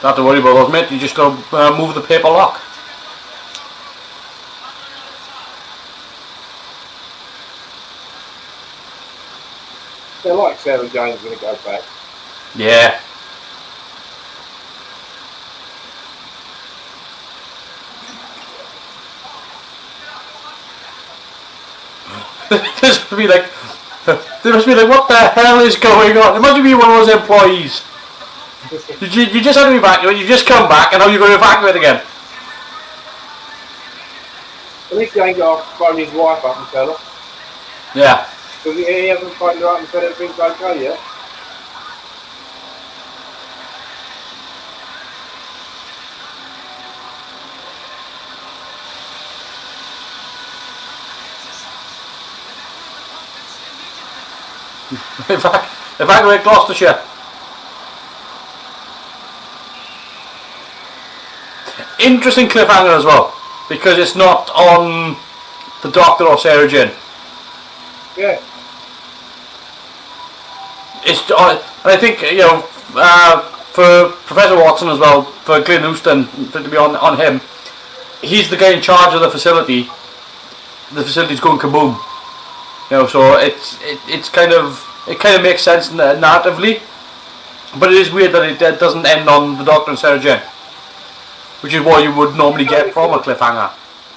Don't have to worry about those, mate. You just got to move the paper lock. They're like Sarah Jane's going to go back. Yeah. They must be like, what the hell is going on? It must be one of those employees. You just had to evacuate, you just come back, and now you're going to evacuate again. At least he ain't got to phone his wife up and tell her. Yeah. Because he hasn't phoned her up and said everything's okay yet. Evacuate Gloucestershire. Interesting cliffhanger as well, because it's not on the Doctor or Sarah Jane. Yeah. It's on, and I think, you know, for Professor Watson as well, for Glenn Houston, for it to be on him, he's the guy in charge of the facility. The facility's going kaboom. You know, so it kind of makes sense narratively, but it is weird that it doesn't end on the Doctor and Sarah Jane, which is what you would normally get from a cliffhanger.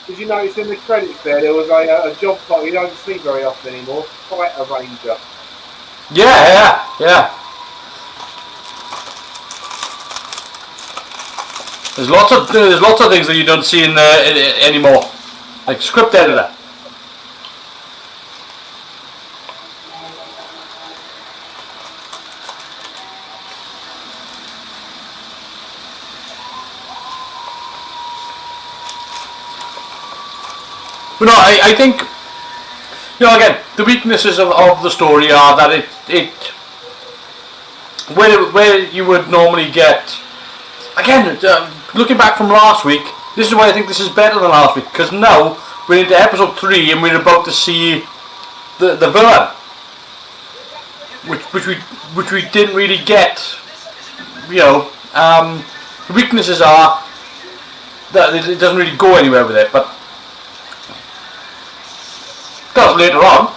Did you notice in the credits there was a job title you don't see very often anymore? Fighter Ranger. Yeah. There's lots of things that you don't see in anymore, like script editor. But no, I think, you know, again, the weaknesses of the story are that where you would normally get, again, looking back from last week, this is why I think this is better than last week, because now we're into episode 3 and we're about to see the villain, which we didn't really get. You know, the weaknesses are that it doesn't really go anywhere with it, but does later on.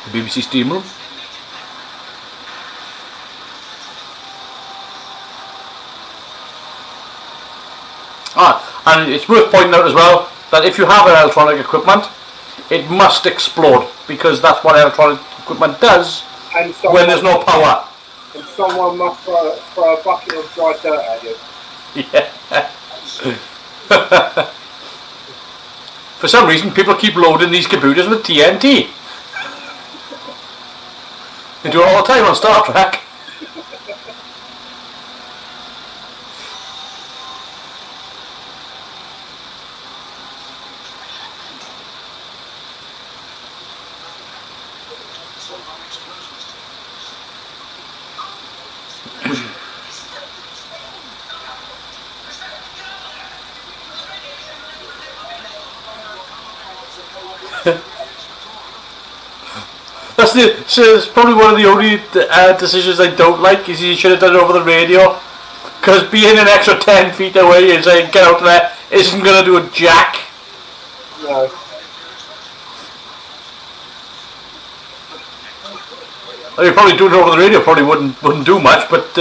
The BBC Steam Room. And it's worth pointing out as well that if you have electronic equipment, it must explode, because that's what electronic equipment does when there's no power. And someone must throw a bucket of dry dirt at you. Yeah. For some reason, people keep loading these computers with TNT. They do it all the time on Star Trek. It's probably one of the only decisions I don't like, is you should have done it over the radio, because being an extra 10 feet away and saying get out there isn't going to do a jack. No. I mean, probably doing it over the radio probably wouldn't do much, but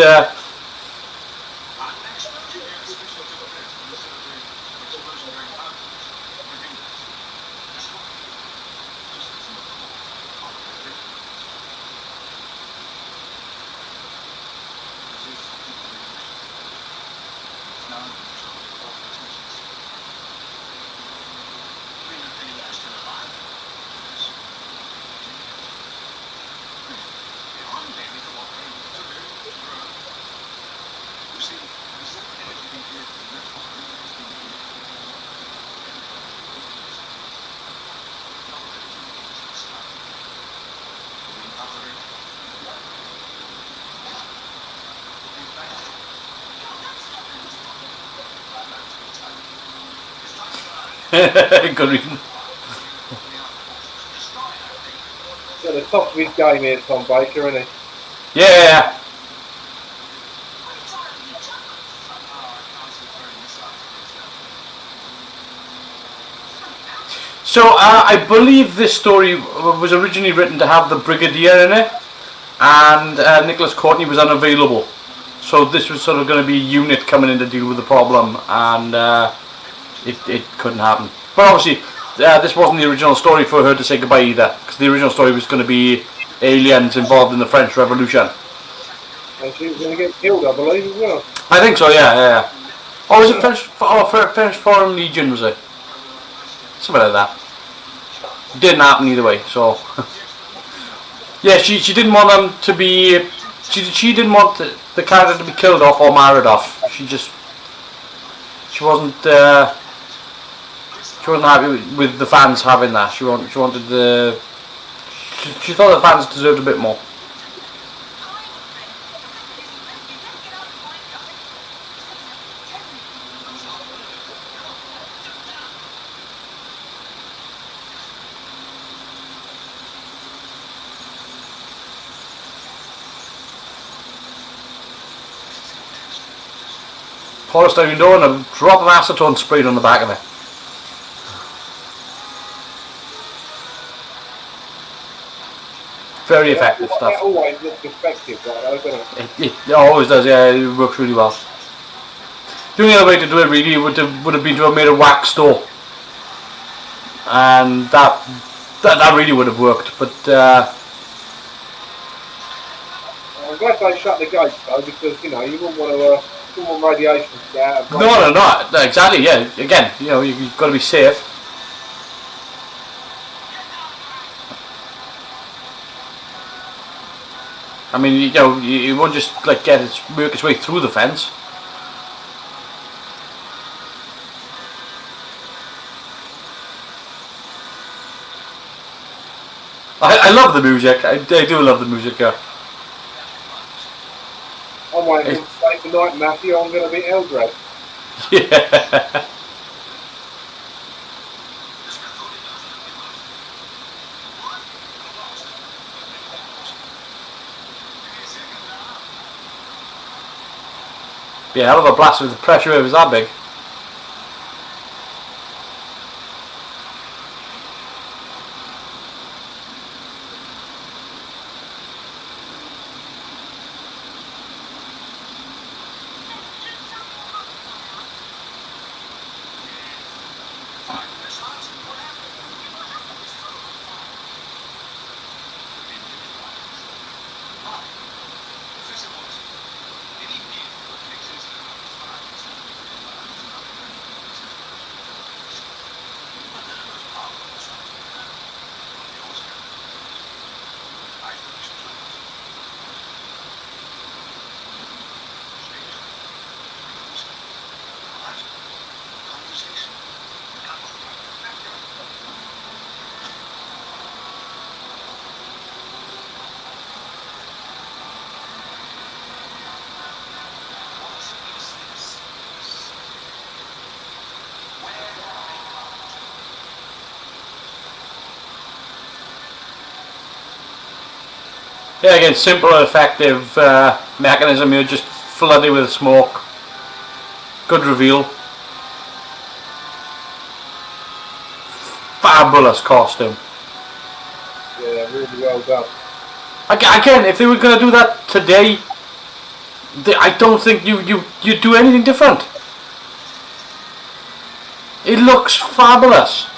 Good reason. At the top of his game here, Tom Baker, isn't he? Yeah. So I believe this story was originally written to have the Brigadier in it, and Nicholas Courtney was unavailable. So this was sort of going to be a unit coming in to deal with the problem, and it couldn't happen. But obviously, this wasn't the original story for her to say goodbye either, because the original story was going to be aliens involved in the French Revolution. And she was going to get killed, I believe, as well. I think so, yeah. Oh, was it French? Oh, French Foreign Legion, was it? Something like that. Didn't happen either way, so. Yeah, she didn't want them to be. She didn't want the character to be killed off or married off. She wasn't happy with the fans having that. She wanted the. She thought the fans deserved a bit more. Polystyrene door and a drop of acetone sprayed on the back of it. Very effective stuff. That always looks effective, though, doesn't it? It always does, yeah, it works really well. The only other way to do it really would have been to have made a wax door. And that really would have worked, but I'm glad they shut the gates, though, because, you wouldn't want to... radiation to get out of no, exactly, yeah. Again, you've got to be safe. I mean, you won't just like work its way through the fence. I love the music. I do love the music. Yeah. I'm waiting to stay tonight, Matthew. I'm going to be Eldred. Yeah. Be a hell of a blast with the pressure waves that big. Yeah, again, simple and effective mechanism. You're just flooded with smoke. Good reveal. Fabulous costume. Yeah, really well done. Again, if they were going to do that today, I don't think you'd do anything different. It looks fabulous.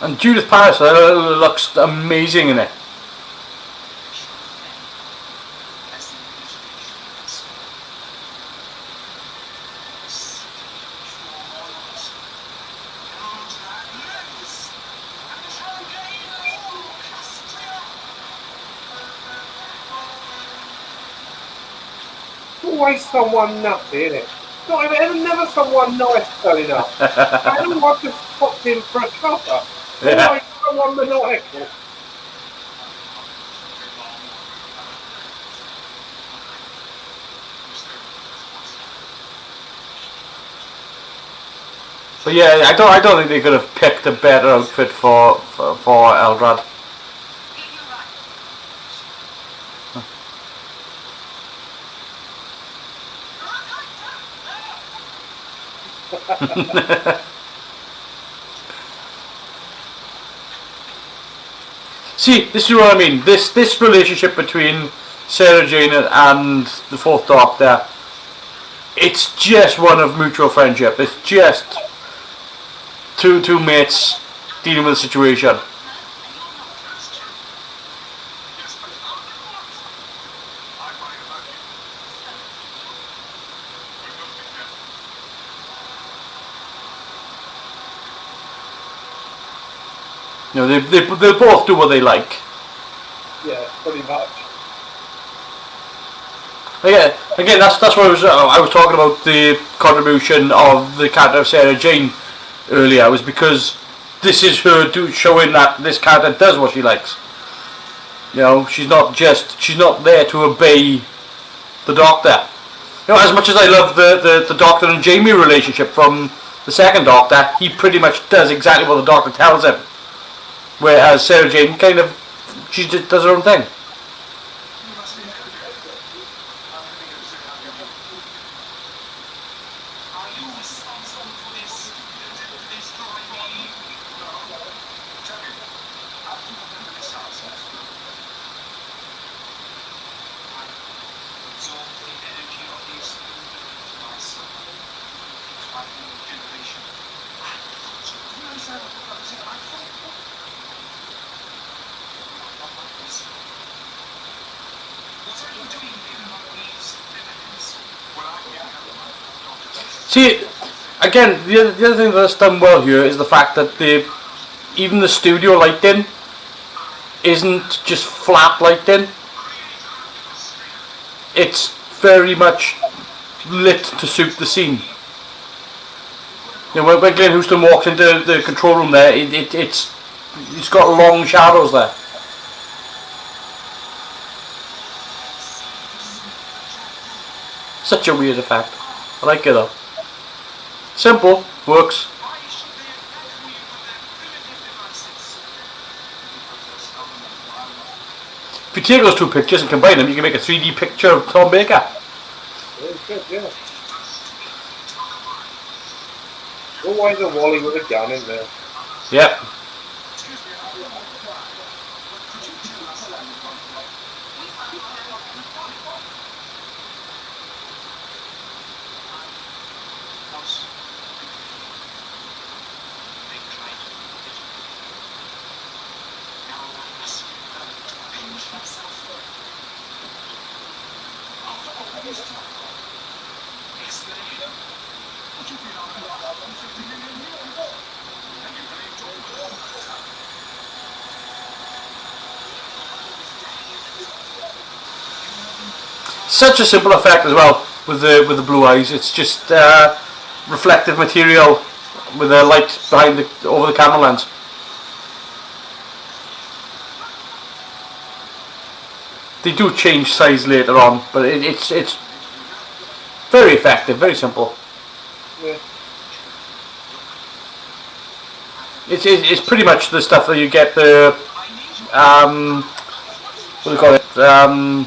And Judith Paris looks amazing in it. always someone nutty, isn't it? Not even, never someone nice turning up. Everyone just popped in for a cuppa. Yeah. Always someone maniacal. But yeah, I don't think they could have picked a better outfit for Eldrad. See, this is what I mean. This relationship between Sarah Jane and the Fourth Doctor, it's just one of mutual friendship. It's just two mates dealing with a situation. You know, they both do what they like. Yeah, pretty much. Again, that's what I was talking about, the contribution of the character of Sarah Jane earlier, was because this is her showing that this character does what she likes. You know, she's not there to obey the Doctor. You know, as much as I love the Doctor and Jamie relationship from the second Doctor, he pretty much does exactly what the Doctor tells him. Whereas Sarah Jane she just does her own thing. See, again, the other thing that's done well here is the fact that even the studio lighting isn't just flat lighting. It's very much lit to suit the scene. You know, when Glenn Houston walks into the control room there, it's got long shadows there. Such a weird effect. I like it though. Simple, works. If you take those two pictures and combine them, you can make a 3D picture of Tom Baker. Very good, yeah. Always a Wally with a gun, isn't there? Yep. Such a simple effect as well with the blue eyes. It's just reflective material with a light behind over the camera lens. They do change size later on, but it's very effective, very simple. Yeah. It's pretty much the stuff that you get the what do you call it?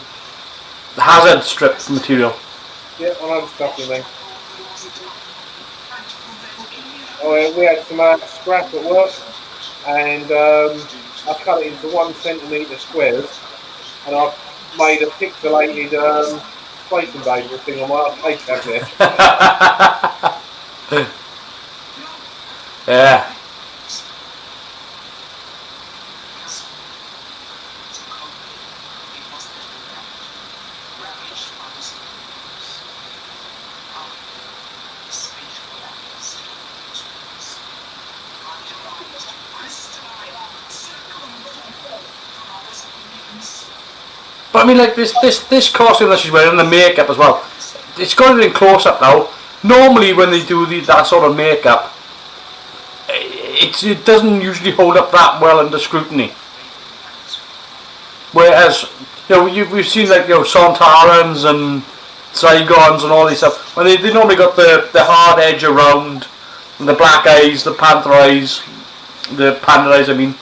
Hazard strip material. Yeah, I know the stuff you mean. Oh, we had some scrap at work, and I cut it into 1 centimetre squares, and I made a pixelated Space Invader thing on my arcade cabinet. Yeah. But I mean, like this costume that she's wearing, and the makeup as well. it's got it in close up now. Normally, when they do that sort of makeup, it doesn't usually hold up that well under scrutiny. Whereas, we've seen like Sontarans and Zygons and all this stuff. When they normally got the hard edge around, and the black eyes, the panther eyes, the panda eyes. I mean,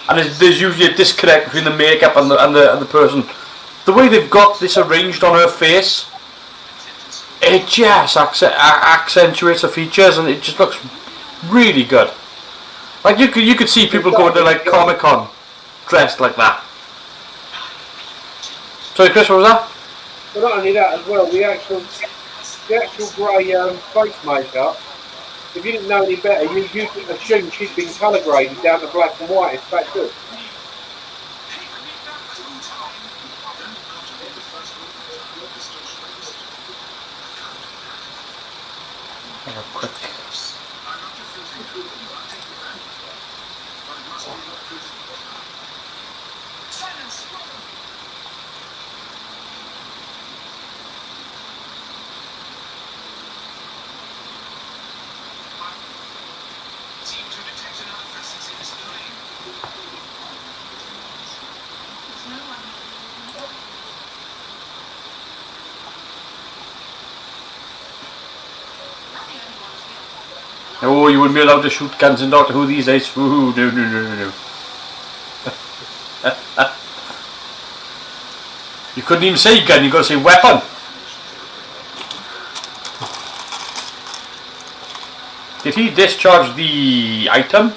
and there's usually a disconnect between the makeup and the person. The way they've got this arranged on her face, it just accentuates the features, and it just looks really good. Like you could see people going to like Comic-Con dressed like that. Sorry, Chris, what was that? But not only that, as well, the actual grey face makeup. If you didn't know any better, you could assume she'd been colour graded down to black and white. It's that good. Quick. Oh, you wouldn't be allowed to shoot guns in Doctor Who these days. Ooh, no. You couldn't even say gun, you got to say weapon. Did he discharge the item?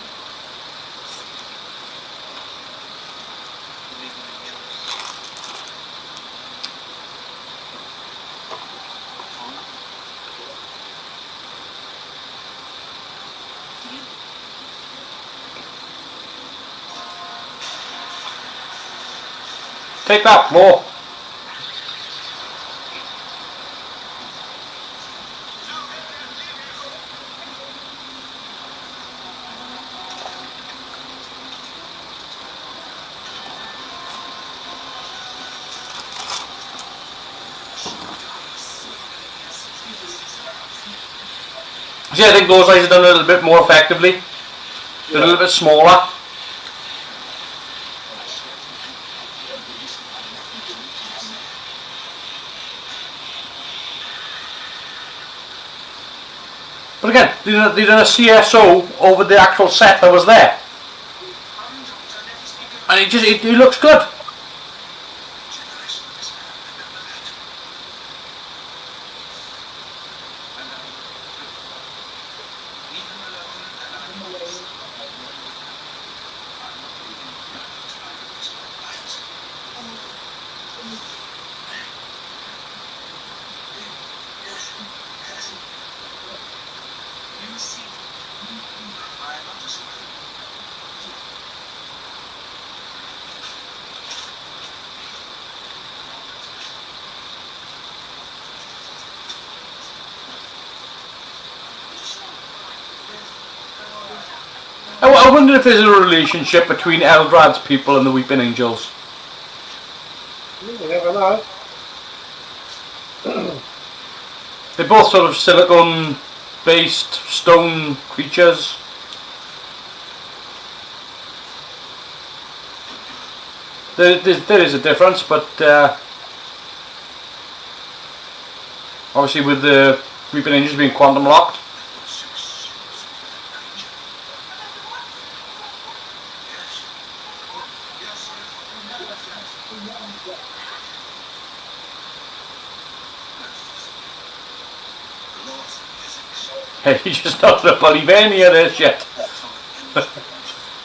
Take that, more. See, I think those eyes are done a little bit more effectively. They're a little bit smaller. But again, they did a CSO over the actual set that was there. And it looks good. I wonder if there's a relationship between Eldrad's people and the Weeping Angels. You never know. They're both sort of silicone-based stone creatures. There is a difference, but obviously with the Weeping Angels being quantum locked. Hey, you just not gonna believe any of this shit.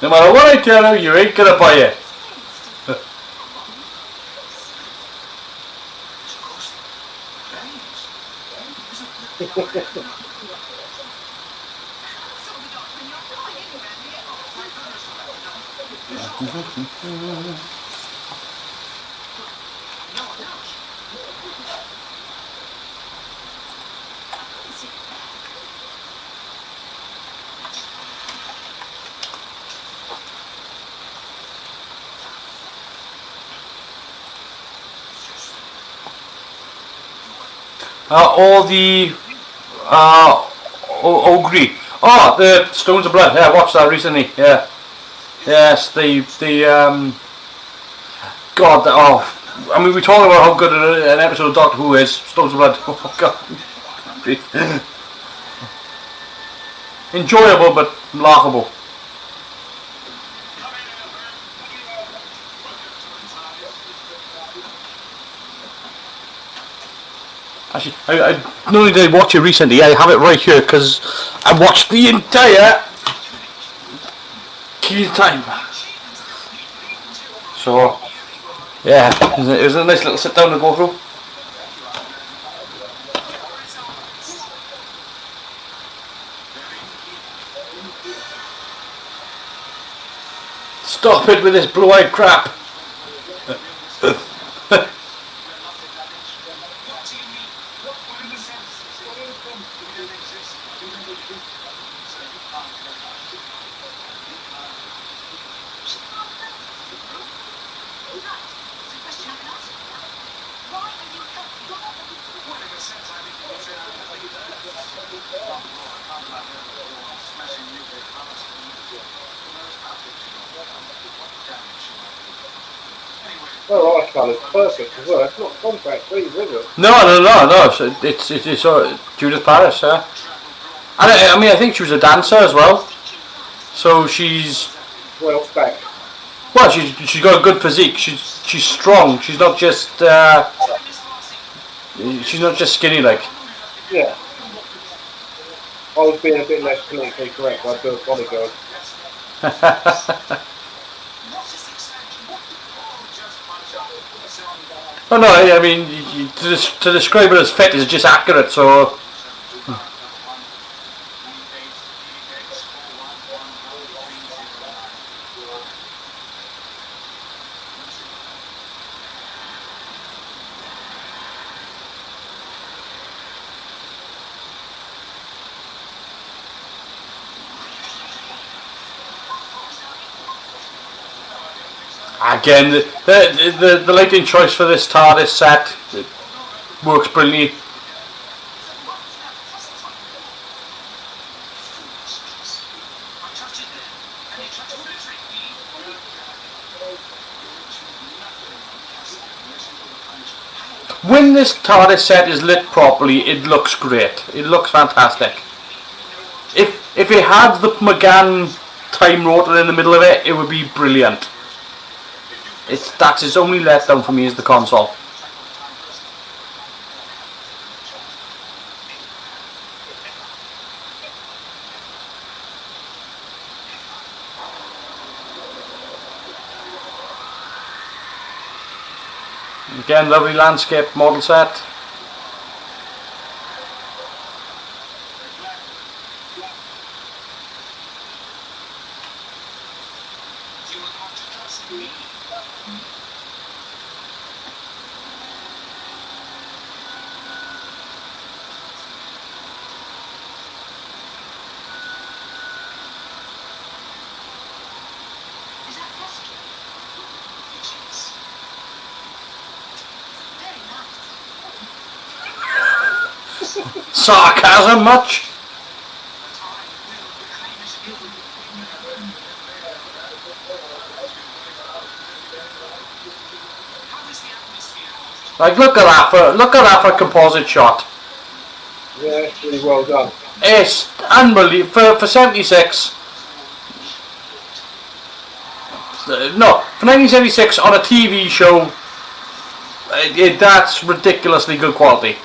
No matter what I tell you, you ain't gonna buy it. or the Ogre. Oh, the Stones of Blood. Yeah, I watched that recently. Yeah. Yes, God. Oh, I mean, we talk about how good an episode of Doctor Who is. Stones of Blood. Oh God. Enjoyable but laughable. Actually, I not only did I watch it recently, I have it right here because I watched the entire Key Time. So, yeah, it was a nice little sit down to go through. Stop it with this blue-eyed crap. Oh, I colour's perfect as well. It's not contact please, is it? No. So it's Judith Paris, yeah. And I mean, I think she was a dancer as well. So she's Well stacked. well, she's got a good physique. She's strong. She's not just skinny like. Yeah. I was being a bit less politically correct. I do apologise. Oh no, I mean to describe her as fit is just accurate. So again, the lighting choice for this TARDIS set works brilliantly. When this TARDIS set is lit properly, it looks great. It looks fantastic. If it had the McGann time rotor in the middle of it, it would be brilliant. That's its only letdown for me is the console. Again, lovely landscape model set. Sarcasm much? Like look at that for a composite shot. Yeah, it's really well done. It's unbelievable for 76. No, for 1976 on a TV show, that's ridiculously good quality.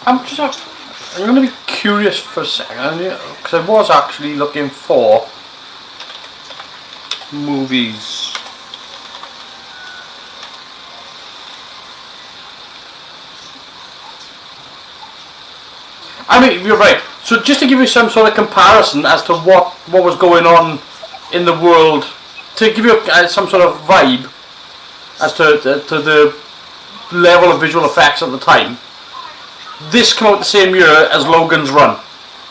I'm going to be curious for a second, because I was actually looking for movies. I mean, you're right. So just to give you some sort of comparison as to what was going on in the world, to give you some sort of vibe as to the level of visual effects at the time, this came out the same year as Logan's Run,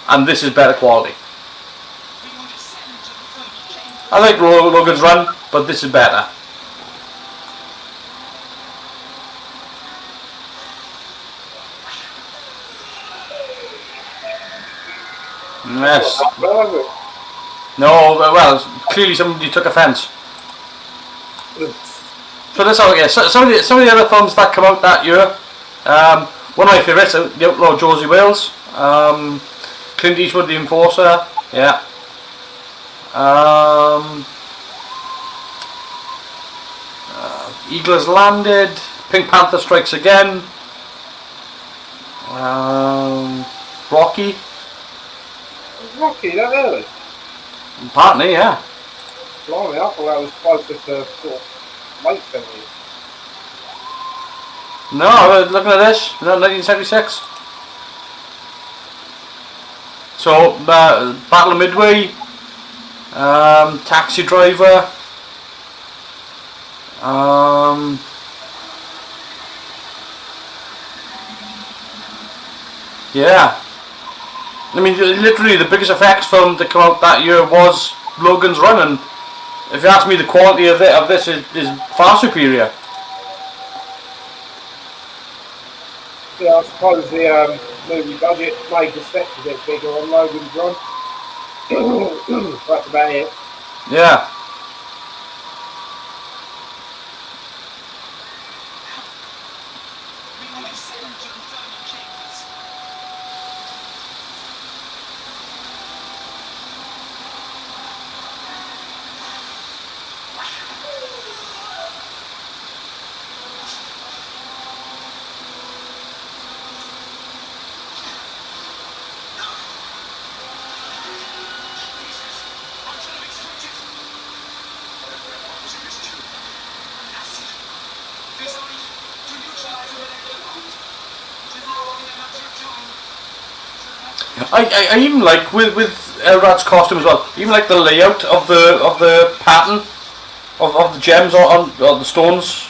and this is better quality. I like Logan's Run, but this is better. Yes. No, well, clearly somebody took offence. So that's how, yeah, some of the other films that come out that year, one of my favourites, The Outlaw Josie Wales, Clint Eastwood, The Enforcer, yeah. Eagle Has Landed, Pink Panther Strikes Again, Rocky. Rocky, that early? Apparently, yeah. Blimey, I thought that was closer to sort of late 70s. No, looking at this, 1976. So, Battle of Midway, Taxi Driver, yeah. I mean, literally the biggest effects film to come out that year was Logan's Run, and if you ask me, the quality of this is far superior. Yeah, I suppose the movie budget made the sets a bit bigger on Logan's Run. That's about it. Yeah. I even like with Elrod's costume as well. Even like the layout of the pattern of the gems on the stones,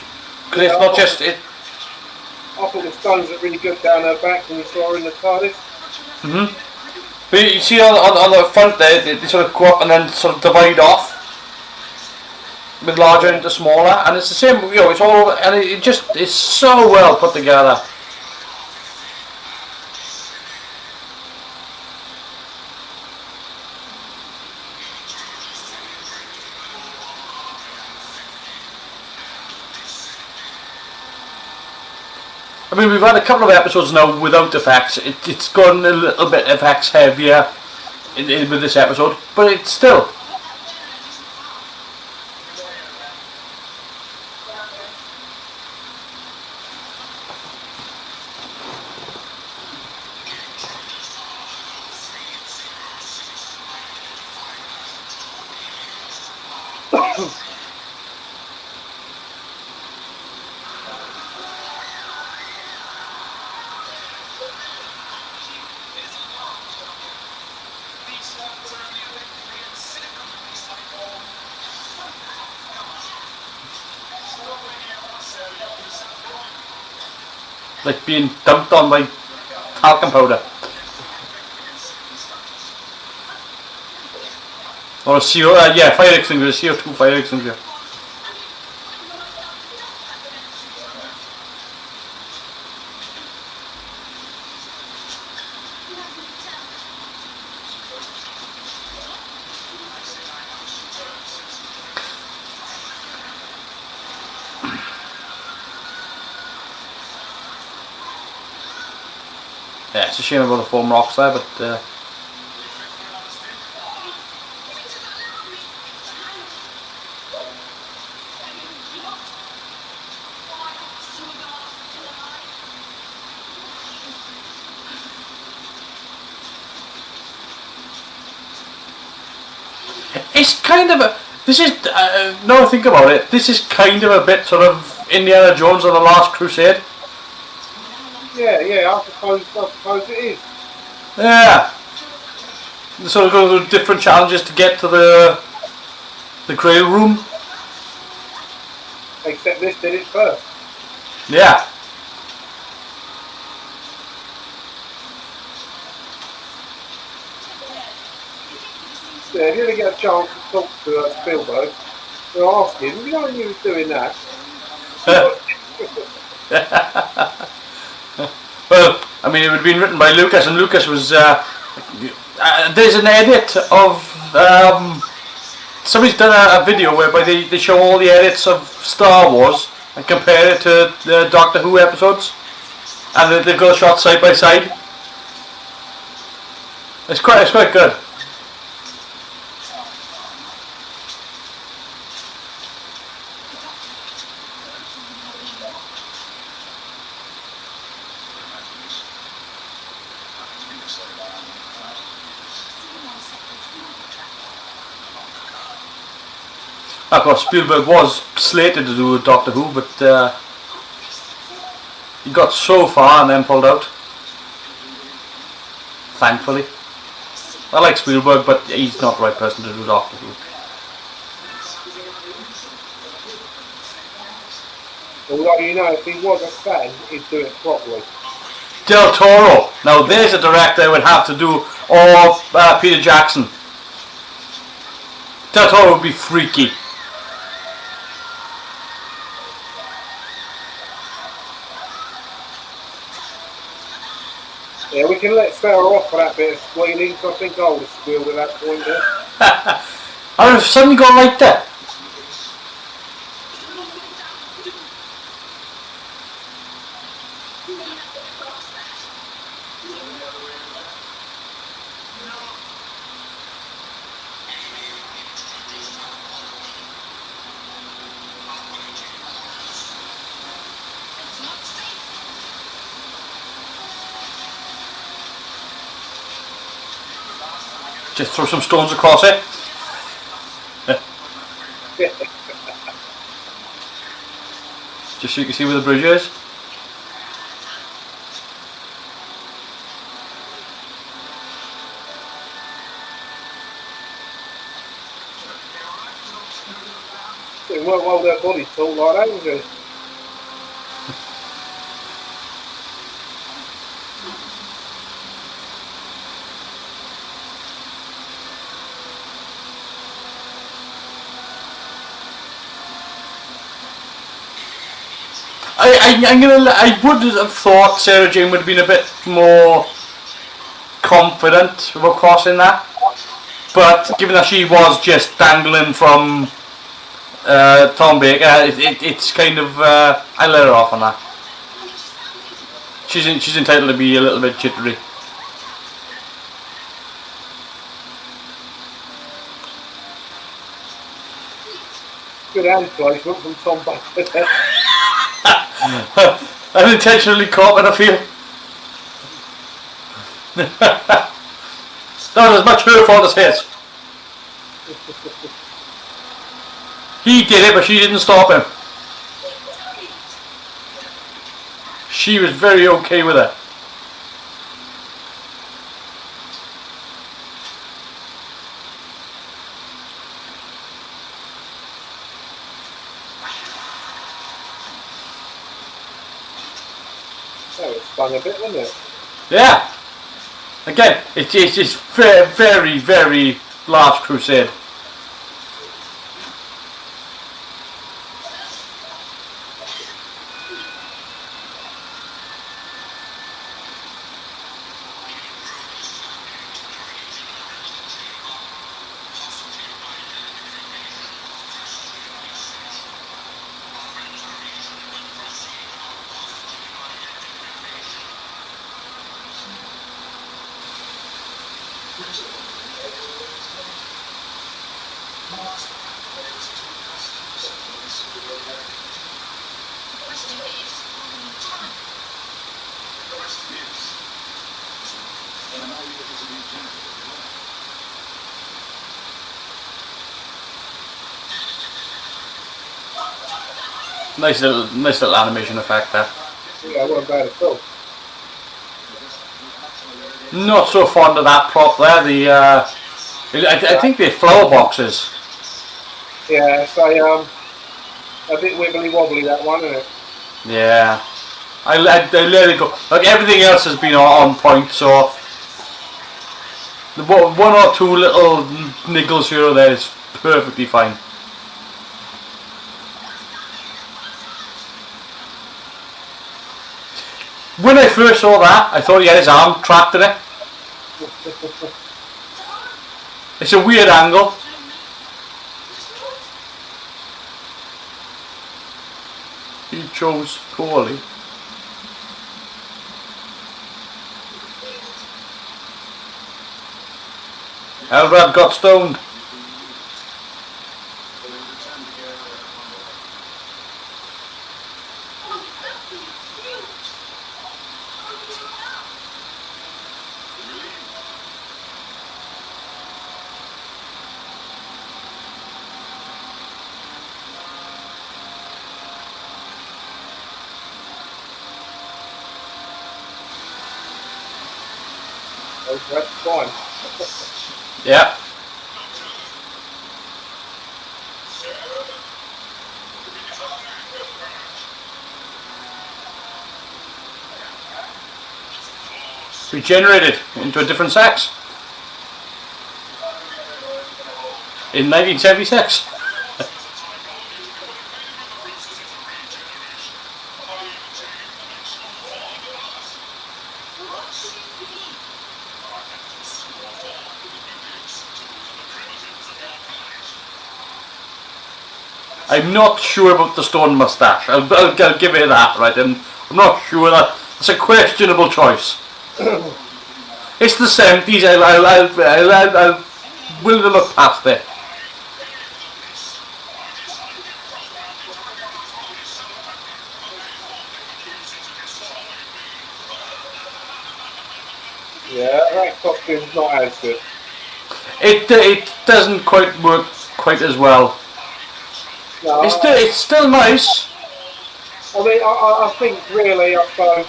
because it's not just it. I thought the stones looked really good down her back when you saw her in the TARDIS. But you see on the front there, they sort of go up and then sort of divide off with larger into smaller, and it's the same. You know, it's all over, and it just is so well put together. I mean, we've had a couple of episodes now without effects. It's gone a little bit effects heavier with this episode, but it's still. Like being dumped on by talcum powder. Or a CO, yeah, fire extinguisher, CO2 fire extinguisher. Yeah, it's a shame about the foam rocks there, but it's kind of a. This is now I think about it. This is kind of a bit sort of Indiana Jones and the Last Crusade. Yeah, I suppose it is. Yeah. They sort of go through different challenges to get to the Grail room. Except this did it first. Yeah. Yeah, if you ever get a chance to talk to Spielberg, they'll ask him, you know, you was doing that. Well, I mean, it would have been written by Lucas, and Lucas was. There's an edit of. Somebody's done a video whereby they show all the edits of Star Wars and compare it to the Doctor Who episodes, and they've got a shot side by side. It's quite good. Of course, Spielberg was slated to do Doctor Who, but he got so far and then pulled out. Thankfully. I like Spielberg, but he's not the right person to do Doctor Who. Although, you know, if he was a fan, he'd do it properly. Del Toro. Now there's a director I would have to do, or Peter Jackson. Del Toro would be freaky. Yeah, we can let Sarah off for that bit of squealing, so I think I would have squealed at that point there. I would have suddenly gone like that. Just throw some stones across it. Just so you can see where the bridge is. It weren't well their bodies talk like that, was it? I would have thought Sarah Jane would have been a bit more confident about crossing that, but given that she was just dangling from Tom Baker, it's kind of I let her off on that. She's entitled to be a little bit jittery. Good hand placement from Tom Baker. Unintentionally caught, but I feel that was as much her fault as his. He did it, but she didn't stop him. She was very okay with it. That was fun a bit, wasn't it? Yeah. Again, it's just very, very Last Crusade. Nice little animation effect there. Yeah, it wasn't bad at all. Not so fond of that prop there. I think they're flower boxes. Yeah, so a bit wibbly wobbly that one, isn't it? Yeah. I let it go. Like everything else has been on point, so the one or two little niggles here or there is perfectly fine. When I first saw that, I thought he had his arm trapped in it. It's a weird angle. He chose poorly. Elrod got stoned. That's fine. Yeah. Regenerated into a different sex in 1976. I'm not sure about the stone moustache. I'll give it that, right? I'm not sure that it's a questionable choice. It's the 70s. I'll will to look past it. Yeah, that costume's not as good. It doesn't quite work quite as well. No, It's still nice. I mean, I think really, I suppose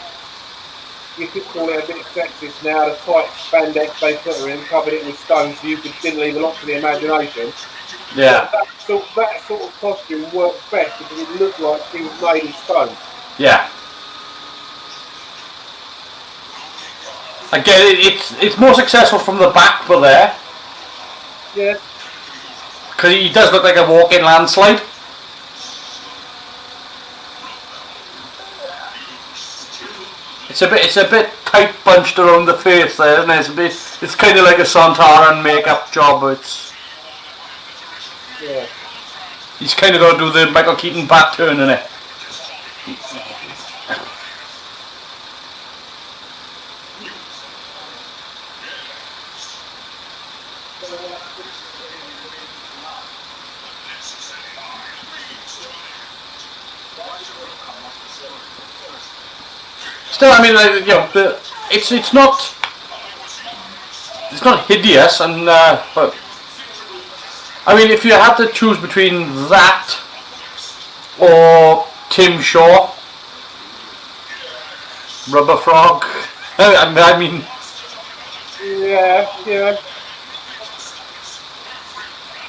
you could call it a bit sexist now. The tight spandex they put her in, covered it with stones, so you didn't leave a lot to the imagination. Yeah, That sort of costume works best because it looked like she was made of stone. yeah. Again, it's more successful from the back, but there, Yeah. because he does look like a walking landslide. It's a bit tight bunched around the face there, isn't it? It's kind of like a Santaran makeup job. Yeah. He's kind of got to do the Michael Keaton back turn in it. Still, I mean, you know, it's not hideous, and but I mean, if you had to choose between that or Tim Shaw, Rubber Frog, I mean, Yeah.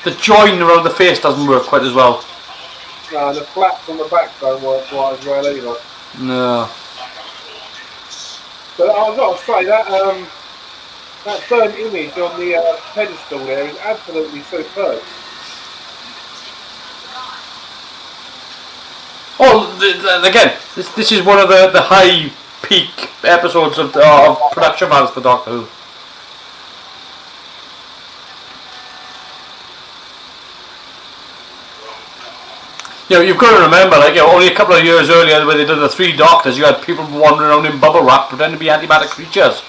the join around the face doesn't work quite as well. No, the flaps on the back don't work quite as well either. No. But I've got to say that burnt image on the pedestal there is absolutely superb. Oh, again, this is one of the high peak episodes of production values for Doctor Who. You know, you've got to remember, like, you know, only a couple of years earlier when they did the Three Doctors, you had people wandering around in bubble wrap pretending to be antimatter creatures.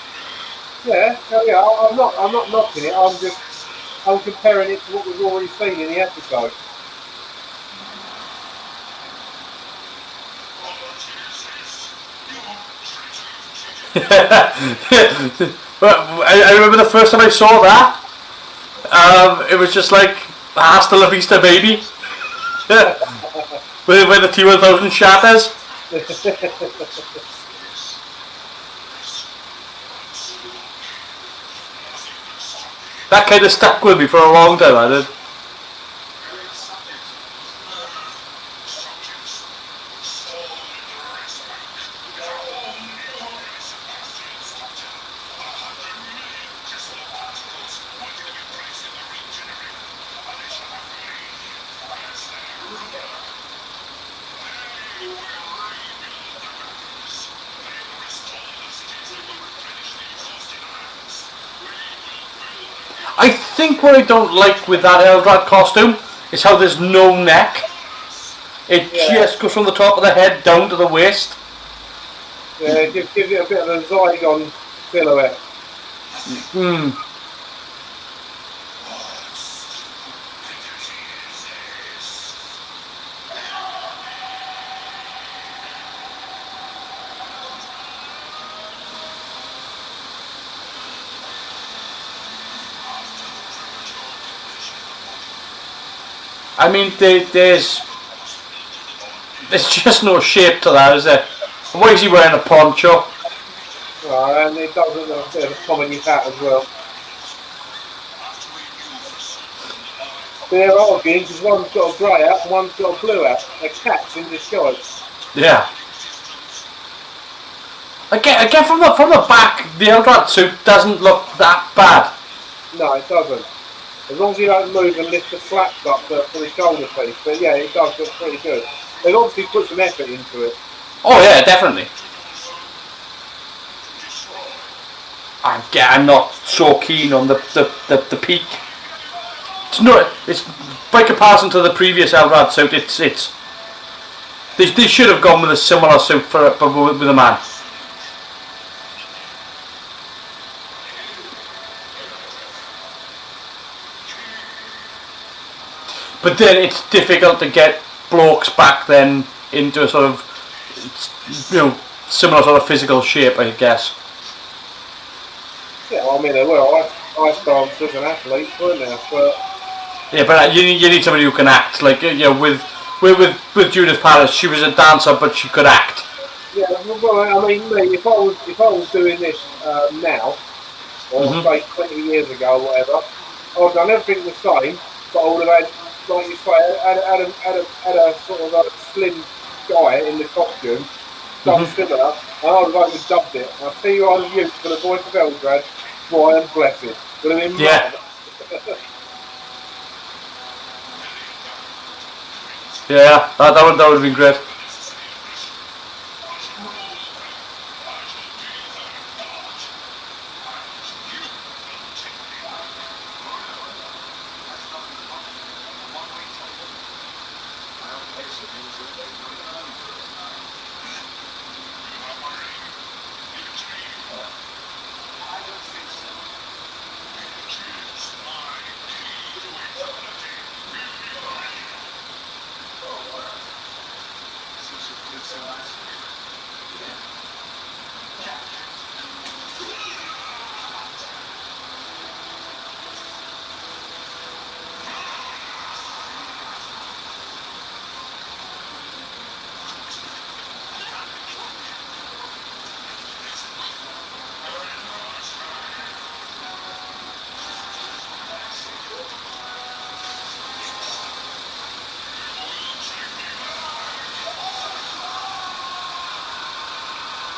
Yeah, I'm not knocking it. I'm comparing it to what we've already seen in the episode. I remember the first time I saw that, it was just like Hasta La Vista Baby. Where the T-1000 shatters. That kind of stuck with me for a long time, I did. I think what I don't like with that Eldrad costume is how there's no neck. It just goes from the top of the head down to the waist. Yeah, it gives it a bit of a Zygon silhouette. Hmm. I mean, there's just no shape to that, is there? Why is he wearing a poncho? Right, and it does look a bit of a comedy hat as well. They're arguing because one's got a grey hat and one's got a blue hat. They're cats in disguise. Yeah. Again from the back, the Eldrad suit doesn't look that bad. No, it doesn't. As long as you don't move and lift the flaps up for the shoulder piece. But yeah, it does look pretty good. They've obviously put some effort into it. Oh yeah, definitely. I'm not so keen on the peak. It's by comparison to the previous Eldrad suit. They should have gone with a similar suit with a man. But then it's difficult to get blokes back then into a sort of, similar sort of physical shape, I guess. Yeah, I mean, they were ice dancers and athletes, weren't they? But yeah, but you need somebody who can act. Like with Judith Paris, she was a dancer, but she could act. Yeah, well, I mean, me, if I was doing this now, or say 20 years ago, or whatever, I would have done everything the same, but I would have had, like you say, had a sort of a slim guy in the costume, done similar, and I would have overdubbed it. And I'll tell you, I was used for the voice of Eldrad, Brian Blessed. Would have been Yeah. Yeah, that would have been great.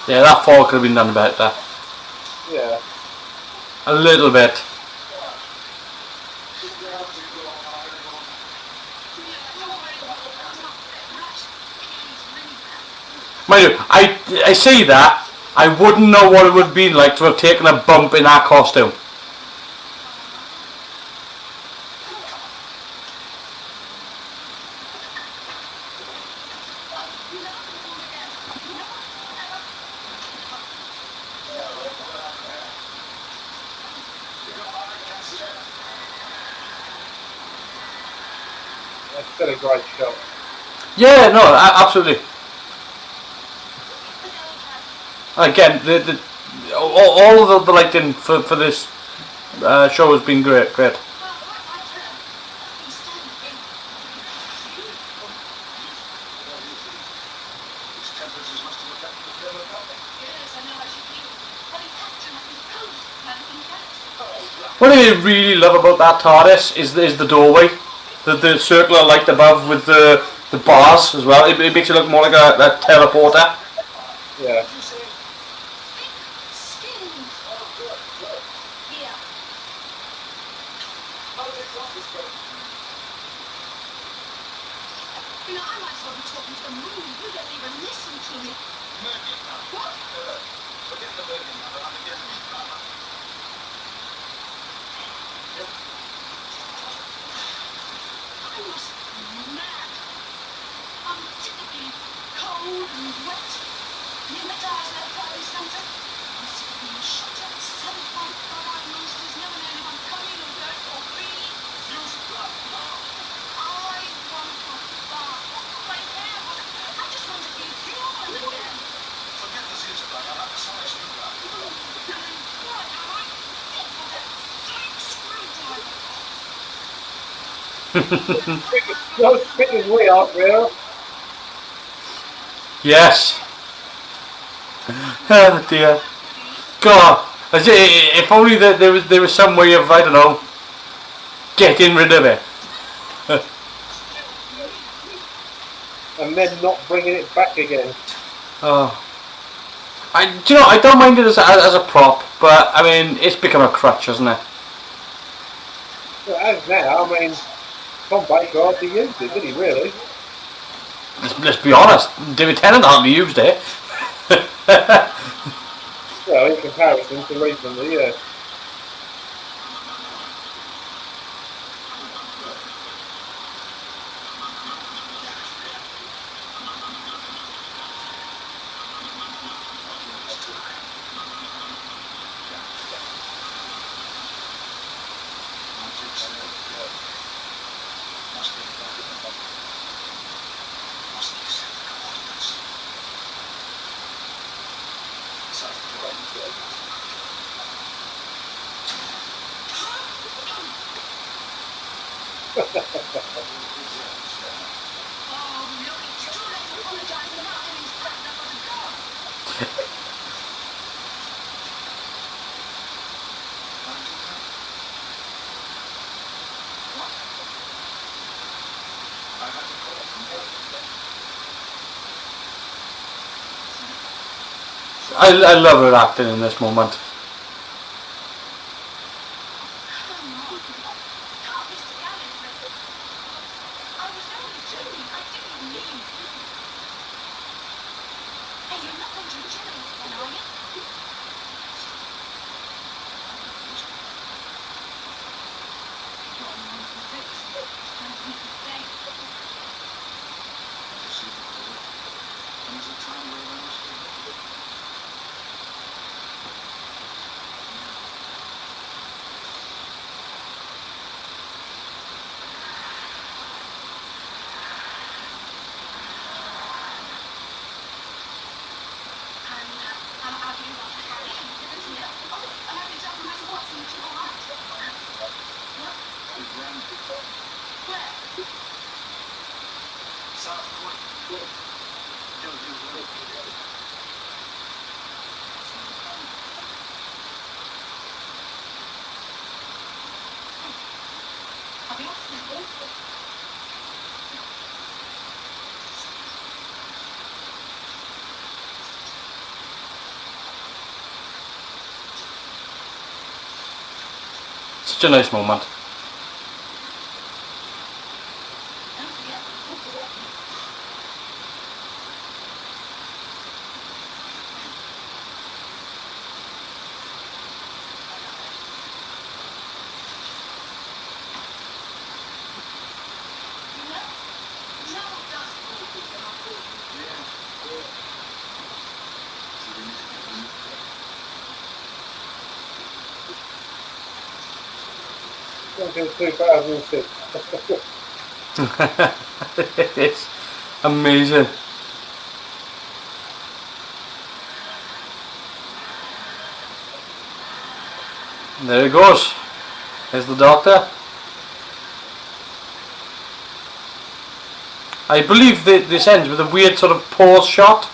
Yeah, that fall could have been done better. Yeah. A little bit. Mind you, I say that, I wouldn't know what it would have been like to have taken a bump in that costume. That's still a great shot. Yeah, no, absolutely. Again, all of the lighting for this show has been great. What I really love about that TARDIS is the doorway, the circular light above with the bars as well. It makes it look more like a teleporter. Yeah. Not as fit as we are, Bill. Yes. Oh dear. God. If only there was some way of, I don't know, getting rid of it. And then not bringing it back again. Oh. Do you know, I don't mind it as a prop, but I mean, it's become a crutch, hasn't it? Well, as now, I mean, Tom Baker hardly used it, did he really? Let's be honest, David Tennant hardly used it. Well, in comparison to recently, yeah. I love her acting in this moment. Such a nice moment. Until 2006. It's amazing. There it goes. There's the Doctor. I believe that this ends with a weird sort of pause shot.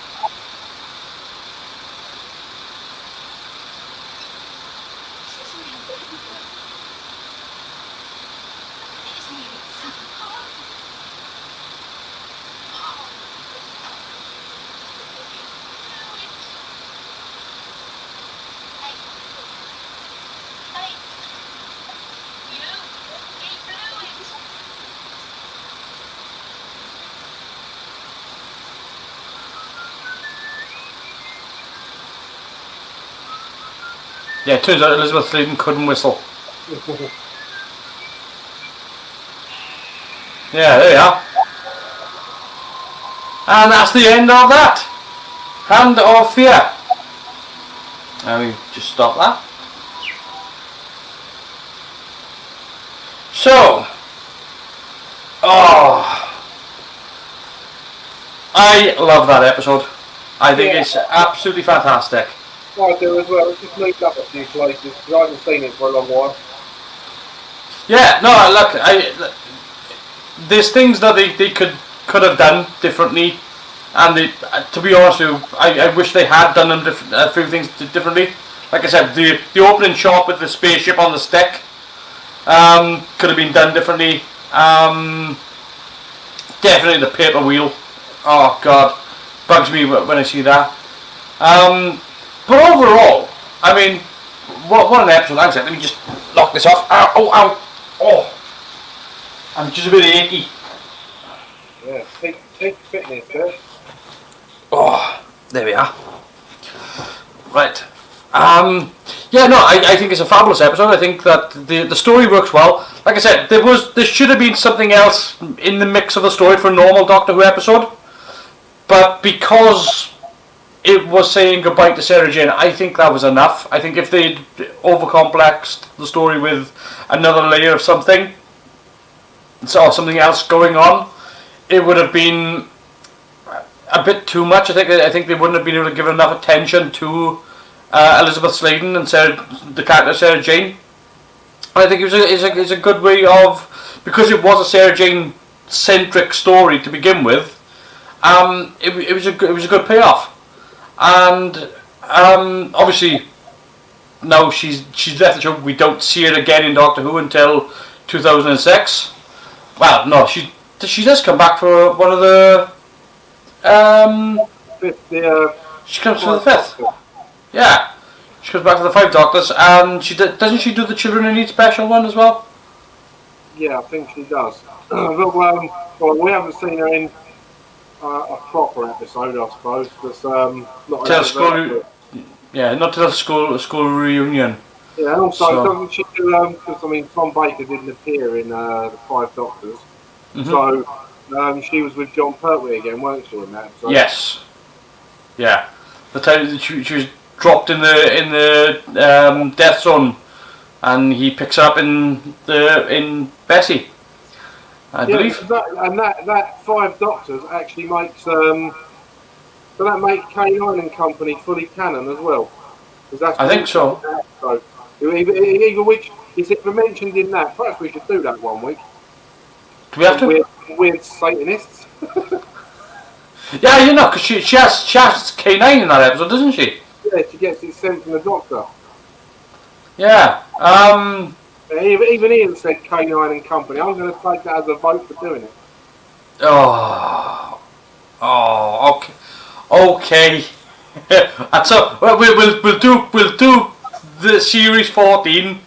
Yeah, it turns out Elizabeth Sladen couldn't whistle. Yeah, there you are. And that's the end of that. Hand of Fear. Let me just stop that. So, I love that episode. I think it's absolutely fantastic. I do as well. It's just moved up a few places because I haven't seen it for a long while. Yeah, no, look, there's things that they could have done differently, and to be honest with you, I wish they had done them a few things differently. Like I said, the opening shot with the spaceship on the stick could have been done differently. Definitely the paper wheel. Oh God, bugs me when I see that. But overall, I mean, what an episode! Hang on, let me just lock this off. Ow, oh, ow, oh! I'm just a bit achy. Yeah, peak fitness, there. Oh, there we are. Right. Yeah, no, I think it's a fabulous episode. I think that the story works well. Like I said, there should have been something else in the mix of the story for a normal Doctor Who episode, but because it was saying goodbye to Sarah Jane, I think that was enough. I think if they'd overcomplexed the story with another layer of something, or something else going on, it would have been a bit too much. I think they wouldn't have been able to give enough attention to Elizabeth Sladen and the character Sarah Jane. I think it's a good way of, because it was a Sarah Jane centric story to begin with. It was a good payoff, and obviously now she's left the show. We don't see her again in Doctor Who until 2006. Well, no, she does come back for one of the. She comes for the fifth. Yeah, she comes back for the 5 Doctors, and doesn't she do the Children in Need special one as well? Yeah, I think she does. But, well, we haven't seen her in a proper episode, I suppose. Because not till school reunion. Yeah, and also doesn't she do? Because I mean, Tom Baker didn't appear in the 5 Doctors, so she was with John Pertwee again, weren't she? In that episode? Yes. Yeah, the time she was dropped in the death zone, and he picks her up in Bessie, I believe. That 5 Doctors actually makes so that makes K9 and Company fully canon as well. I think so. So either which is it mentioned in that? Perhaps we should do that one week. Do we have to? Weird Satanists. Yeah, you know, because she has K9 in that episode, doesn't she? Yeah, she gets it sent from the Doctor. Yeah. Even Ian said K9 and Company. I'm going to take that as a vote for doing it. Oh, okay. And so we'll do the series 14,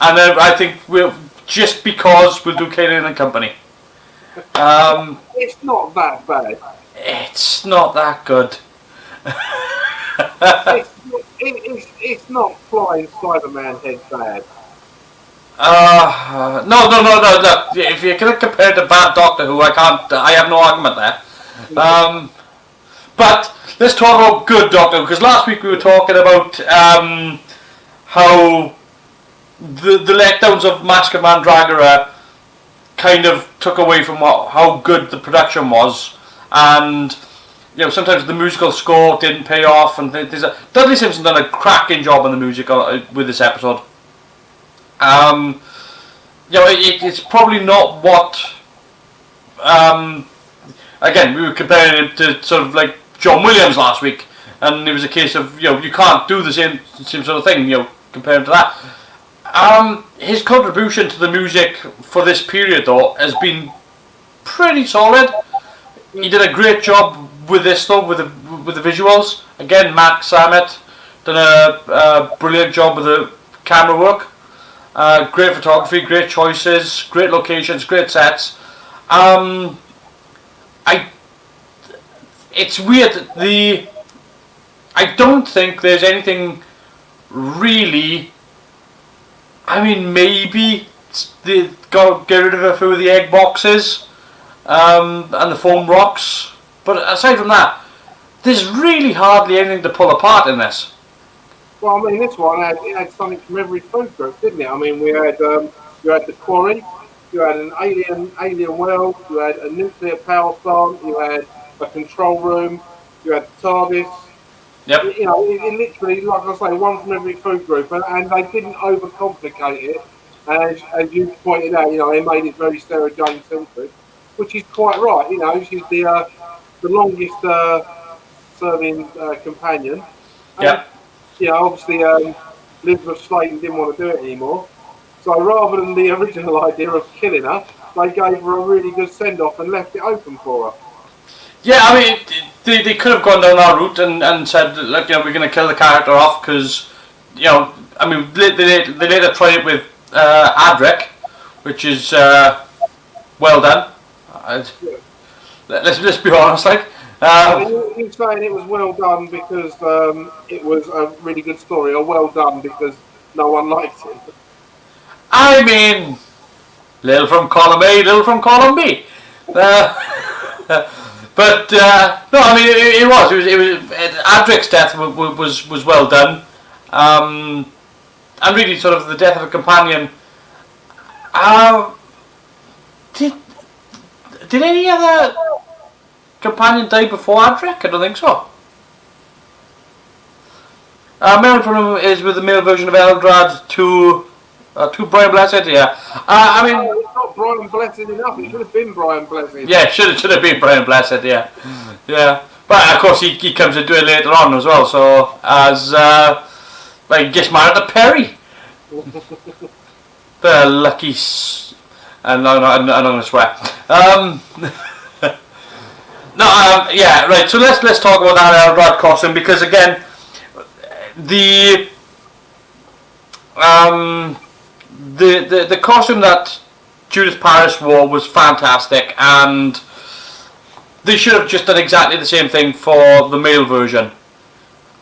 and then I think we'll just because we'll do K9 and Company. It's not that bad. It's not that good. it's not flying Cyberman head bad. No. If you're going to compare it to Bad Doctor Who, I have no argument there. But let's talk about good Doctor Who, because last week we were talking about how the letdowns of Mask of Mandragora kind of took away from how good the production was, and you know, sometimes the musical score didn't pay off, and Dudley Simpson done a cracking job on the music with this episode. You know, it's probably not what. Again, we were comparing it to sort of like John Williams last week, and it was a case of, you know, you can't do the same sort of thing, you know, compared to that. His contribution to the music for this period, though, has been pretty solid. He did a great job with this, though, with the visuals. Again, Matt Samet done a brilliant job with the camera work. Great photography, great choices, great locations, great sets. It's weird. I don't think there's anything really, I mean, maybe they get rid of a few of the egg boxes and the foam rocks. But aside from that, there's really hardly anything to pull apart in this. Well, I mean, this one had something from every food group, didn't it? I mean, you had the quarry, you had an alien world, you had a nuclear power plant, you had a control room, you had the TARDIS. Yep. You know, it literally, like I say, one from every food group, and they didn't overcomplicate it. As you pointed out, you know, they made it very Sarah Jane centric, which is quite right. You know, she's the longest serving companion. Yep. You know, obviously Elizabeth Sladen didn't want to do it anymore. So rather than the original idea of killing her, they gave her a really good send off and left it open for her. Yeah, I mean, they could have gone down that route and said, look, you know, we're going to kill the character off because, you know, I mean, they later tried it with Adric, which is well done. Let's be honest, like. You're saying it was well done because it was a really good story, or well done because no one liked it? I mean, little from column A, little from column B. But no, I mean it was Adric's death was well done, and really sort of the death of a companion. Did any other companion die before Adric? I don't think so. Main problem is with the male version of Eldrad to Brian Blessed. Yeah, I mean. It's not Brian Blessed enough. It should have been Brian Blessed. Yeah, should have been Brian Blessed. Yeah, yeah. But of course he comes into it later on as well. So as like gets married to Perry, the lucky. And I'm not going to swear. No, yeah, right. So let's talk about that Eldrad costume because again, the costume that Judith Parris wore was fantastic, and they should have just done exactly the same thing for the male version.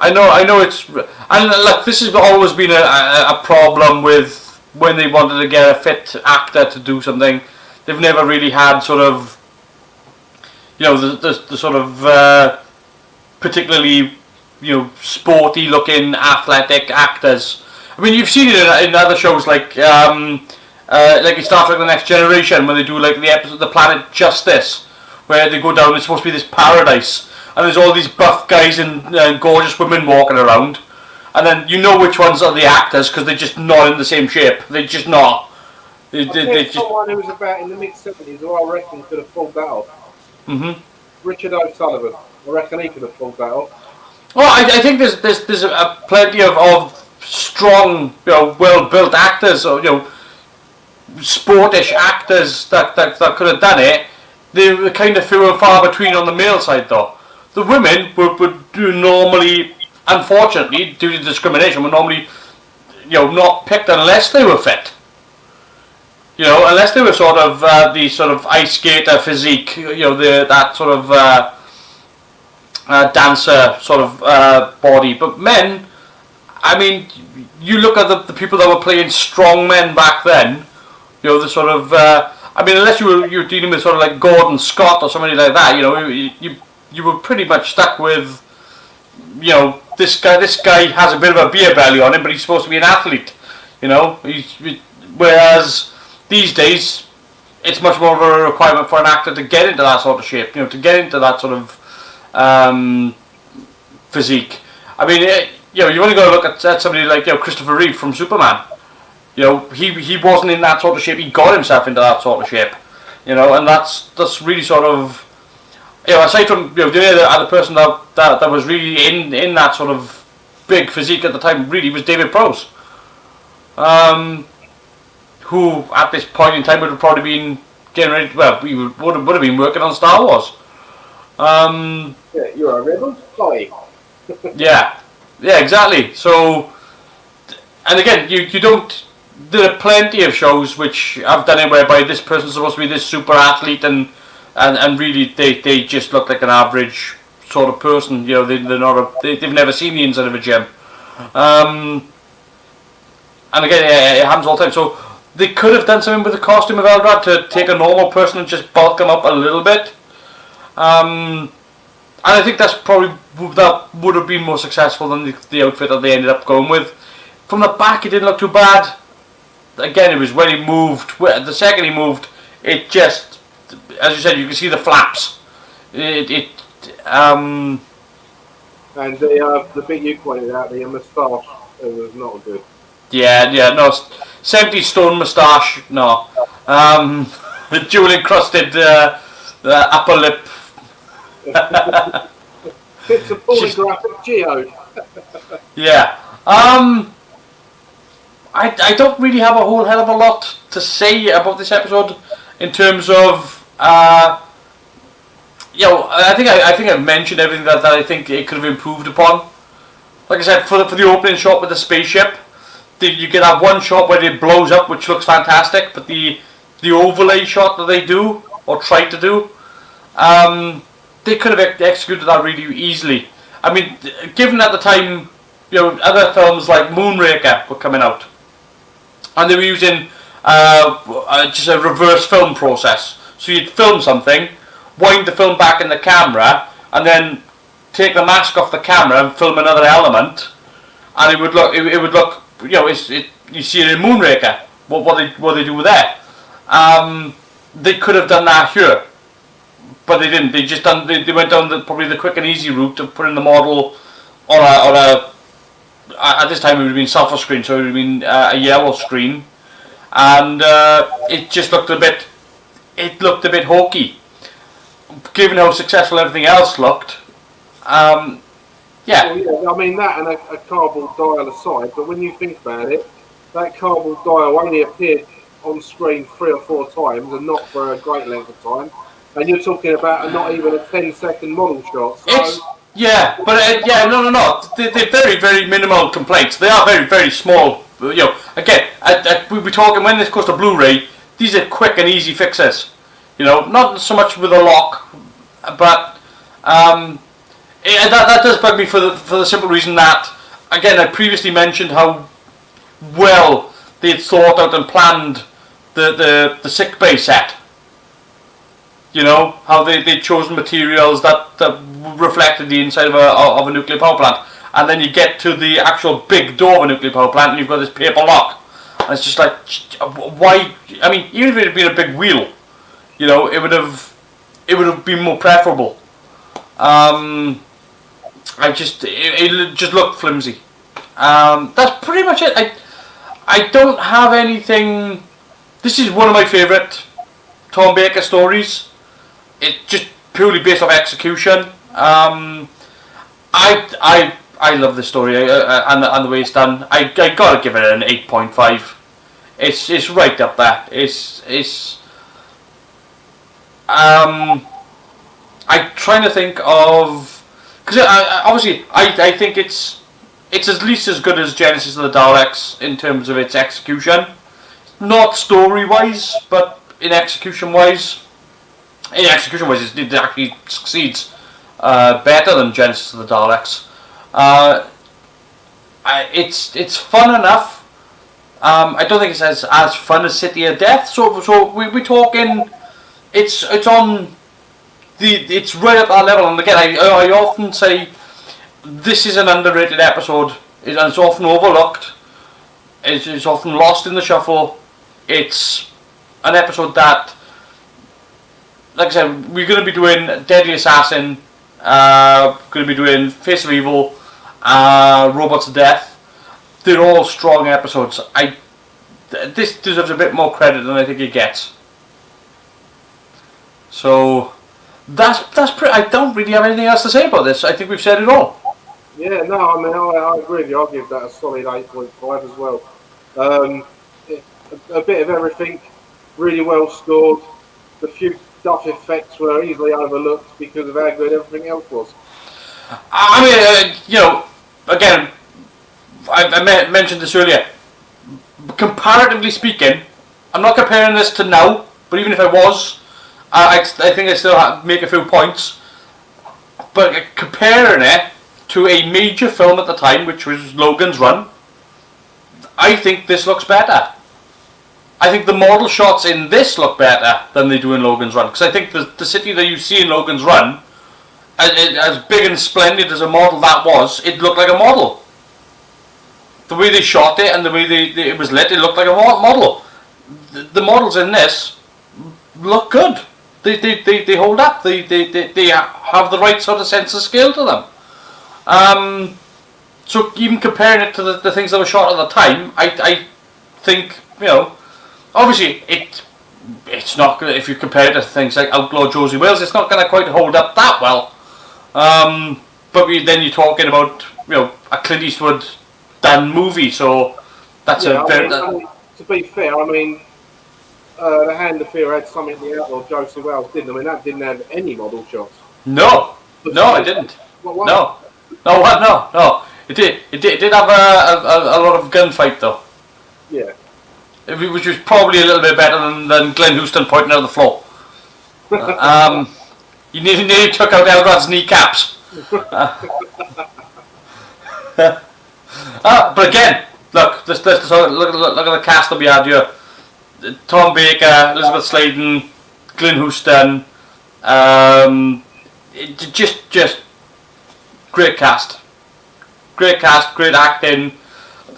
I know it's, and look, this has always been a problem with when they wanted to get a fit actor to do something. They've never really had sort of, you know, the sort of particularly, you know, sporty looking athletic actors. I mean, you've seen it in other shows like in Star Trek: The Next Generation, when they do like the episode, the planet Justice, where they go down. It's supposed to be this paradise, and there's all these buff guys and gorgeous women walking around, and then you know which ones are the actors because they're just not in the same shape. They're just not. They just someone who was about in the mid-70s, who I reckon could have pulled that off. Richard O'Sullivan. I reckon he could have pulled that off. Well, I think there's a plenty of strong, you know, well-built actors, or, you know, sportish actors that could have done it. They were kind of few and far between on the male side, though. The women would normally, unfortunately, due to discrimination, were normally, you know, not picked unless they were fit. You know, unless they were sort of the sort of ice skater physique, you know, that sort of dancer sort of body. But men, I mean, you look at the people that were playing strong men back then. You know, the sort of I mean, unless you were dealing with sort of like Gordon Scott or somebody like that, you know, you were pretty much stuck with, you know, this guy has a bit of a beer belly on him, but he's supposed to be an athlete. You know, whereas these days, it's much more of a requirement for an actor to get into that sort of shape, you know, to get into that sort of physique. I mean, you know, you only got to look at somebody like, you know, Christopher Reeve from Superman. You know, he wasn't in that sort of shape. He got himself into that sort of shape. You know, and that's really sort of, you know, aside from, you know, the other person that was really in that sort of big physique at the time really was David Prowse. Who at this point in time would have probably been getting ready. Well, we would have been working on Star Wars. Yeah, you're a rebel. Sorry. yeah, exactly. So, and again, you don't. There are plenty of shows which have done it whereby this person's supposed to be this super athlete and really they just look like an average sort of person. You know, they're not they've never seen the inside of a gym. And again, it happens all the time. So they could have done something with the costume of Eldrad to take a normal person and just bulk him up a little bit. And I think that would have been more successful than the outfit that they ended up going with. From the back, it didn't look too bad. Again, it was when he moved. The second he moved, it just, as you said, you can see the flaps. And the bit you pointed out, the moustache, was not good. Yeah, no, 70 stone moustache, no. The jewel encrusted upper lip. It's a pornographic geode. Yeah. I don't really have a whole hell of a lot to say about this episode in terms of I think I've mentioned everything that I think it could have improved upon. Like I said, for the opening shot with the spaceship, you get that one shot where it blows up, which looks fantastic, but the overlay shot that they do or try to do, they could have executed that really easily. I mean, given at the time, other films like Moonraker were coming out, and they were using just a reverse film process. So you'd film something, wind the film back in the camera, and then take the mask off the camera and film another element, and it would look. You see it in Moonraker. What they do there. They could have done that here, but they didn't. They went down probably the quick and easy route of putting the model on a at this time it would have been silver screen, so it would have been a yellow screen, and it just looked a bit. It looked a bit hokey, given how successful everything else looked. Yeah. Well, yeah, I mean that and a cardboard dial aside, but when you think about it, that cardboard dial only appeared on screen 3 or 4 times, and not for a great length of time. And you're talking about not even a 10-second model shot. So No. They're very, very minimal complaints. They are very, very small. Again, we're talking when this goes to Blu-ray. These are quick and easy fixes. Not so much with a lock, but that does bug me for the simple reason that, again, I previously mentioned how well they had thought out and planned the sick bay set. How they'd chosen materials that reflected the inside of a nuclear power plant, and then you get to the actual big door of a nuclear power plant and you've got this paper lock, and it's just like, why? I mean, even if it had been a big wheel, it would have been more preferable. It just looked flimsy. That's pretty much it. I don't have anything. This is one of my favourite Tom Baker stories. It's just purely based off execution. I love this story and the way it's done. I gotta give it an 8.5. It's right up there. I'm trying to think of, because obviously I think it's at least as good as Genesis of the Daleks in terms of its execution. Not story wise, but in execution wise. It actually succeeds better than Genesis of the Daleks. It's fun enough. I don't think it's as fun as City of Death. So we're talking. It's on it's right at that level. And again, I often say this is an underrated episode. It's often overlooked. It's often lost in the shuffle. It's an episode that, like I said, we're going to be doing Deadly Assassin, going to be doing Face of Evil, Robots of Death. They're all strong episodes. This deserves a bit more credit than I think it gets. So that's pretty. I don't really have anything else to say about this. I think we've said it all. Yeah, no, I mean I agree with you. I'll give that a solid 8.5 as well. A bit of everything, really well scored. The few duff effects were easily overlooked because of how good everything else was. I mean, again, I mentioned this earlier. Comparatively speaking, I'm not comparing this to now, but even if I was, I think I still make a few points. But comparing it to a major film at the time, which was Logan's Run, I think this looks better. I think the model shots in this look better than they do in Logan's Run. Because I think the city that you see in Logan's Run, as big and splendid as a model that was, it looked like a model. The way they shot it and the way it was lit, it looked like a model. The models in this look good. They hold up. They have the right sort of sense of scale to them. So even comparing it to the things that were shot at the time, I think, obviously it's not gonna, if you compare it to things like Outlaw Josie Wales, it's not going to quite hold up that well. But then you're talking about a Clint Eastwood done movie, so that's to be fair, the Hand of Fear had something in the Outlaw Josie Wales, didn't? That didn't have any model shots. No, it didn't. No. It did have a lot of gunfight though. Yeah. Which was probably a little bit better than Glenn Houston pointing out the floor. You nearly took out Elrod's kneecaps. But again, look at the cast that we had here. Tom Baker, Elizabeth Sladen, Glenn Houston. Just great cast. Great cast, great acting.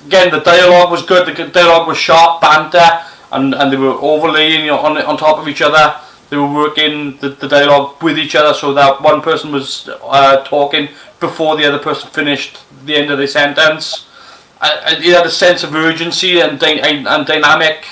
Again, the dialogue was good. The dialogue was sharp banter, and they were overlaying on top of each other. They were working the dialogue with each other, so that one person was talking before the other person finished the end of the sentence. You had a sense of urgency and dynamic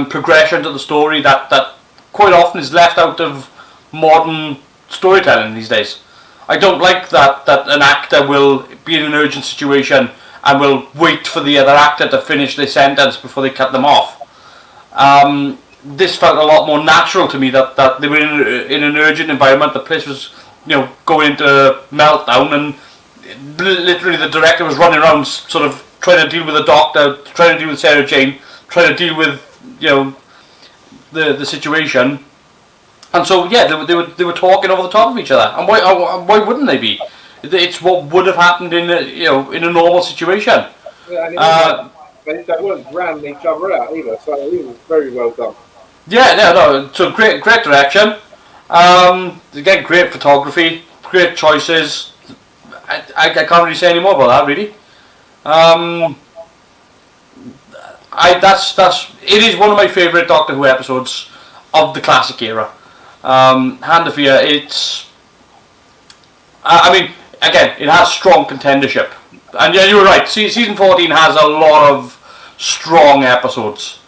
progression to the story that quite often is left out of modern storytelling these days. I don't like that an actor will be in an urgent situation and will wait for the other actor to finish their sentence before they cut them off. This felt a lot more natural to me that they were in an urgent environment. The place was, going into meltdown, and literally the director was running around, sort of trying to deal with the doctor, trying to deal with Sarah Jane, trying to deal with the situation. And so they were talking over the top of each other. And why wouldn't they be? It's what would have happened in a normal situation. Yeah, and they weren't drowning each other out either, so it was very well done. Yeah, so great direction. Again, great photography, great choices. I can't really say any more about that, really. It is one of my favourite Doctor Who episodes of the classic era. Hand of Fear, again, it has strong contendership. And yeah, you were right, season 14 has a lot of strong episodes.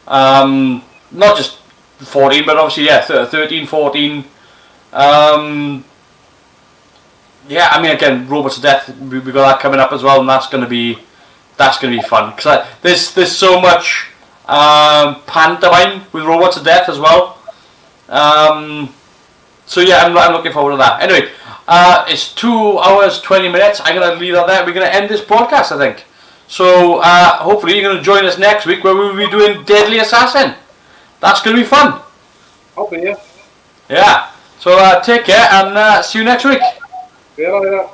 Not just 14, but obviously, 13, 14. Again, Robots of Death, we got that coming up as well, and that's going to be fun. Because there's so much pantomime with Robots of Death as well. I'm looking forward to that. Anyway, it's 2 hours 20 minutes. I'm going to leave that there. We're going to end this podcast, I think. So hopefully you're going to join us next week where we'll be doing Deadly Assassin. That's going to be fun. I'll be here. Yeah. So take care and see you next week. See you later.